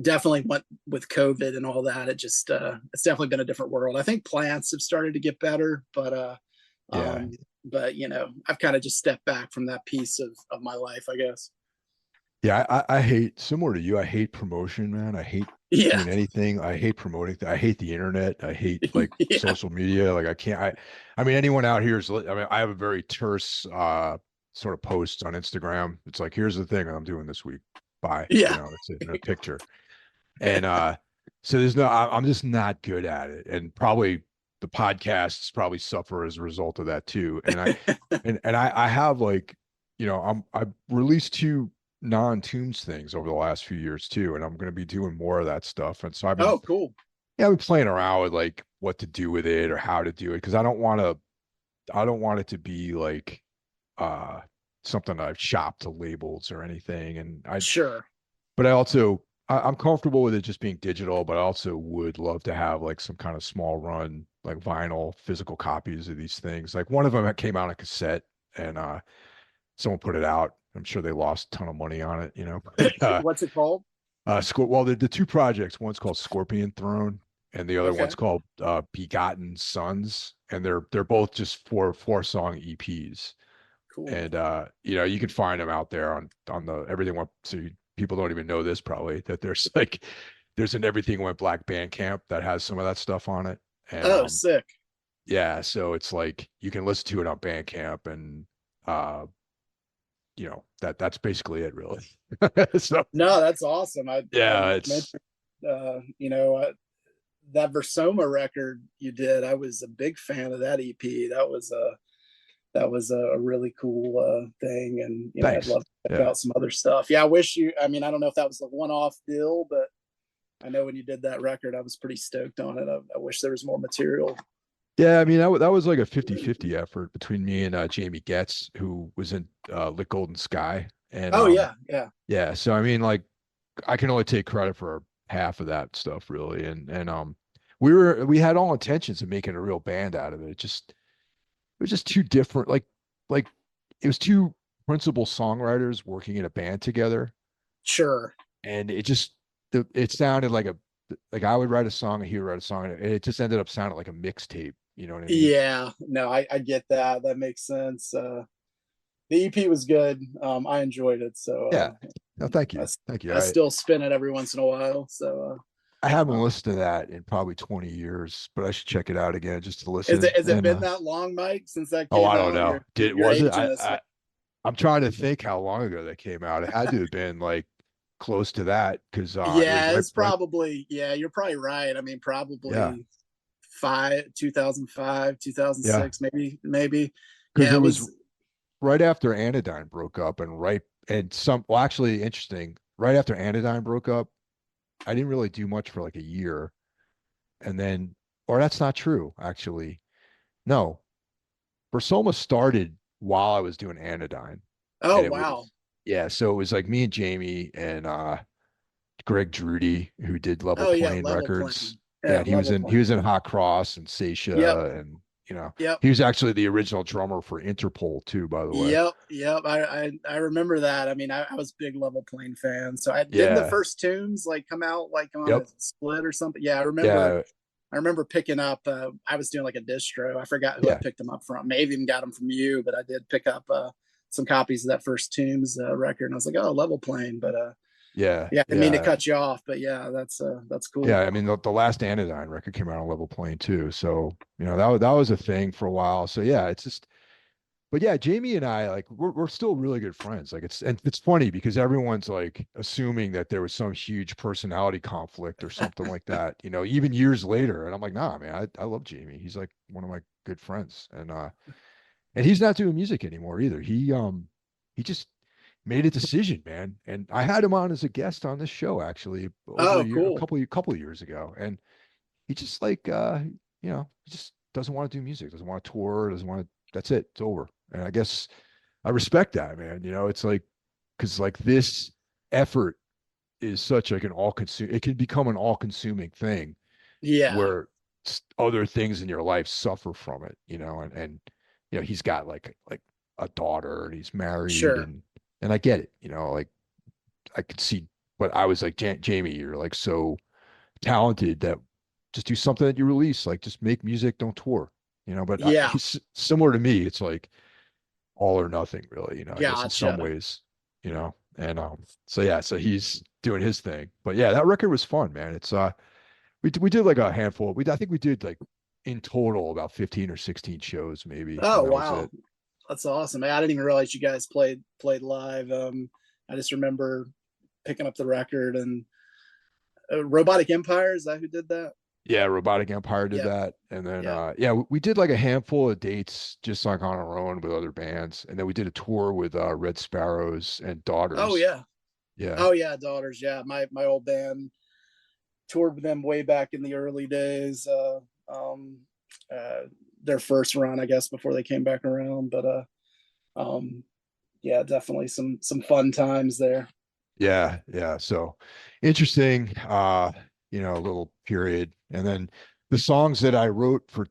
definitely went with COVID and all that. It just, it's definitely been a different world. I think plants have started to get better, but, I've kind of just stepped back from that piece of my life, I guess. Yeah, I hate, similar to you, I hate promotion, man. I hate doing anything. I hate promoting. I hate the internet. I hate like social media. Like I can't, anyone out here is, I have a very terse sort of posts on Instagram. It's like, here's the thing I'm doing this week. Bye. That's it in a picture. And so I'm just not good at it. And probably the podcasts probably suffer as a result of that too. And I have like, I've released two non-tunes things over the last few years too, and I'm going to be doing more of that stuff. And so Oh, cool. I've been playing around with like what to do with it or how to do it because I don't want it to be like uh something I've shopped to labels or anything. Sure. But I'm comfortable with it just being digital, but I also would love to have like some kind of small run, like vinyl physical copies of these things. Like one of them came out on cassette and someone put it out. I'm sure they lost a ton of money on it, What's it called? Well, the two projects, one's called Scorpion Throne and the other Okay, one's called Begotten Sons, and they're both just four song EPs. cool. And you can find them out there on the everything went people don't even know this probably that there's an Everything Went Black Bandcamp that has some of that stuff on it. And Oh, sick. yeah, so it's like you can listen to it on Bandcamp and that's basically it really. So No, that's awesome. I yeah, it's mentioned, that Versoma record you did. I was a big fan of that EP. That was a really cool thing, and I'd thanks. love to check Yeah. out some other stuff. Yeah, I wish you. I mean, I don't know if that was a one-off deal, but I know when you did that record, I was pretty stoked on it. I wish there was more material. Yeah, I mean that was like a 50-50 effort between me and Jamie Getz, who was in Lit Golden Sky. And Oh yeah, yeah, yeah, so I mean like I can only take credit for half of that stuff really. And we had all intentions of making a real band out of it. It was just too different. Like it was two principal songwriters working in a band together. sure. And it sounded like I would write a song and he would write a song, and it just ended up sounding like a mixtape. You know what I mean? Yeah, no, I get that. That makes sense. The EP was good. I enjoyed it. So Yeah. No, thank I, you. Thank you. I still spin it every once in a while. So I haven't uh, listened to that in probably 20 years, but I should check it out again just to is listen. it has it And been that long, Mike, since that oh, came I don't out? know. You're Was it? aging us. I'm trying to think how long ago that came out. It had to have been like close to that because it was Yeah, right, it's right. probably, yeah, you're probably right. I mean, Yeah. probably 2005, Yeah. 2006, maybe. Because Yeah, it it was was. right after Anodyne broke up well, actually interesting. Right after Anodyne broke up, I didn't really do much for like a year. And then, or that's not true, actually. No, Versoma started while I was doing Anodyne. Oh And it wow. was, yeah, so it was like me and Jamie and Greg Drudy, who did Level Oh yeah, Plane level Records. plane. Yeah, Yeah, and level he was plane. in Hot Cross and Yep, Seisha, and yep. he was actually the original drummer for Interpol too, by the way. Yep. I remember that. I mean, I was a big level plane fan. So I didn't the Yeah. first tunes like come out like on a Yep. split or something. Yeah, I remember. Yeah. I remember picking up. I was doing like a distro. I forgot who I Yeah. picked them up from. Maybe even got them from you, but I did pick up some copies of that first Tombs record, and I was like, oh, level plane. But Yeah. yeah, I didn't mean to Yeah. cut you off. But yeah, that's cool. Yeah. I mean, the last Anodyne record came out on Level Plane too. So, that was a thing for a while. So yeah, it's just, but yeah, Jamie and I, like, we're still really good friends. Like and it's funny because everyone's like assuming that there was some huge personality conflict or something like that, even years later. And I'm like, nah, man, I love Jamie. He's like one of my good friends. And he's not doing music anymore either. He just made a decision, man. And I had him on as a guest on this show actually over Oh, cool. a couple of years ago. And he just like he just doesn't want to do music, doesn't want to tour, doesn't want to, that's it. It's over. And I guess I respect that, man. It's like, because like this effort is such like an it can become an all-consuming thing Yeah, where other things in your life suffer from it, and he's got like a daughter and he's married, sure. and I get it, like I could see, but I was like, Jamie, you're like so talented that just do something that you release, like just make music, don't tour, but Yeah, he's similar to me. It's like all or nothing really, I guess in some gotcha. ways, and so yeah, so he's doing his thing. But yeah, that record was fun, man. It's we did like a handful. I think we did like in total about 15 or 16 shows maybe, Oh and that was wow, it. that's awesome. I didn't even realize you guys played live. I just remember picking up the record and Robotic Empire. Is that who did that? Yeah, Robotic Empire did Yep. that. And then Yep. yeah, we did like a handful of dates just like on our own with other bands. And then we did a tour with Red Sparrows and Oh Daughters. yeah. Yeah. Oh yeah, Daughters. Yeah, my old band toured with them way back in the early days. Um, uh, their first run, I guess, before they came back around. But um, yeah, definitely some fun times there. Yeah, yeah. So interesting, a little period. And then the songs that I wrote for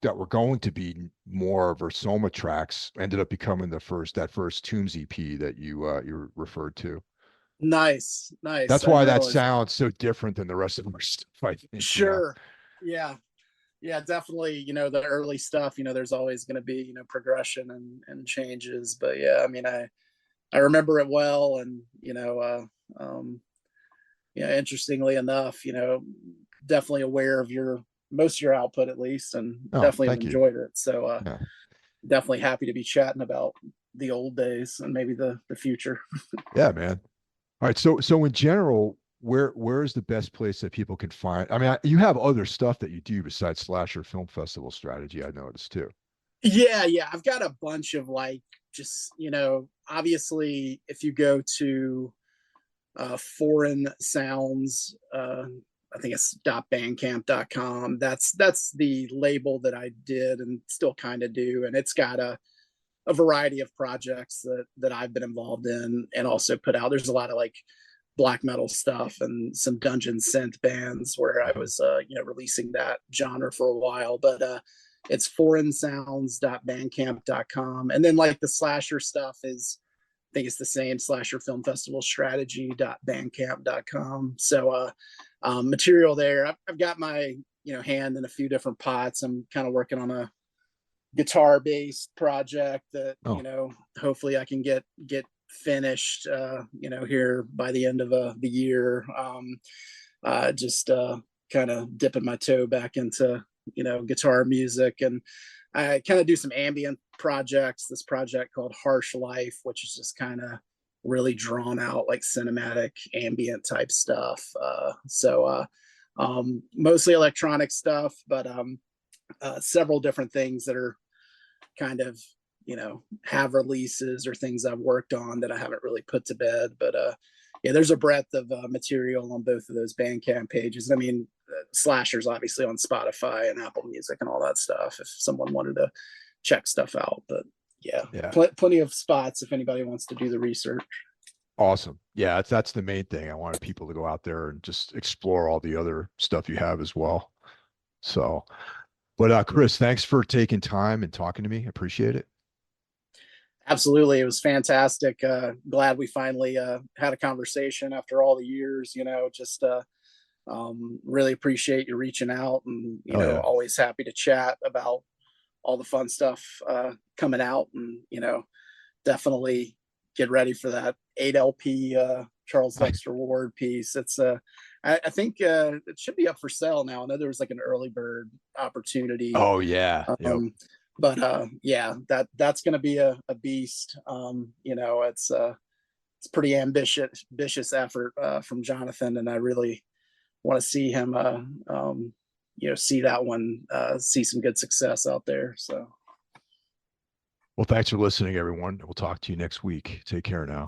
that were going to be more Versoma tracks ended up becoming that first Tombs EP that you referred to. Nice, nice. That's I why didn't that realize that. sounds so different than the rest of our stuff, I think. Sure. Yeah. Yeah, definitely. The early stuff, there's always going to be, progression and changes. But yeah, I mean, I remember it well. And, yeah, interestingly enough, definitely aware of most of your output at least, and Oh, definitely have thank you. enjoyed it. So, Yeah. definitely happy to be chatting about the old days and maybe the future. Yeah, man. All right. So in general, where is the best place that people can find? I mean, you have other stuff that you do besides Slasher Film Festival strategy, I noticed too. Yeah, yeah. I've got a bunch of like just, obviously if you go to foreign sounds, I think it's .bandcamp.com. That's the label that I did and still kind of do. And it's got a variety of projects that I've been involved in and also put out. There's a lot of like black metal stuff and some dungeon synth bands where I was releasing that genre for a while. But it's foreignsounds.bandcamp.com. And then like the slasher stuff is, I think it's the same, slasher film festival strategy.bandcamp.com. So material there. I've got my hand in a few different pots. I'm kind of working on a guitar based project that Oh, hopefully I can get finished here by the end of the year. Just kind of dipping my toe back into guitar music, and I kind of do some ambient projects. This project called Harsh Life, which is just kind of really drawn out like cinematic ambient type stuff. Mostly electronic stuff, but several different things that are kind of have releases or things I've worked on that I haven't really put to bed. But yeah, there's a breadth of material on both of those Bandcamp pages. I mean, Slasher's obviously on Spotify and Apple Music and all that stuff if someone wanted to check stuff out. But yeah, yeah. plenty of spots if anybody wants to do the research. Awesome. Yeah, that's the main thing. I wanted people to go out there and just explore all the other stuff you have as well. So, but Chris, thanks for taking time and talking to me. Appreciate it. Absolutely, it was fantastic. Glad we finally had a conversation after all the years. Just really appreciate you reaching out, and Oh yeah. always happy to chat about all the fun stuff coming out, and definitely get ready for that 8 LP Charles Dexter Ward piece. It's I think it should be up for sale now. I know there was like an early bird opportunity. Oh yeah. Yep. But yeah, that's going to be a beast. It's pretty ambitious effort from Jonathan, and I really want to see him see that one see some good success out there. So Well, thanks for listening, everyone. We'll talk to you next week. Take care now.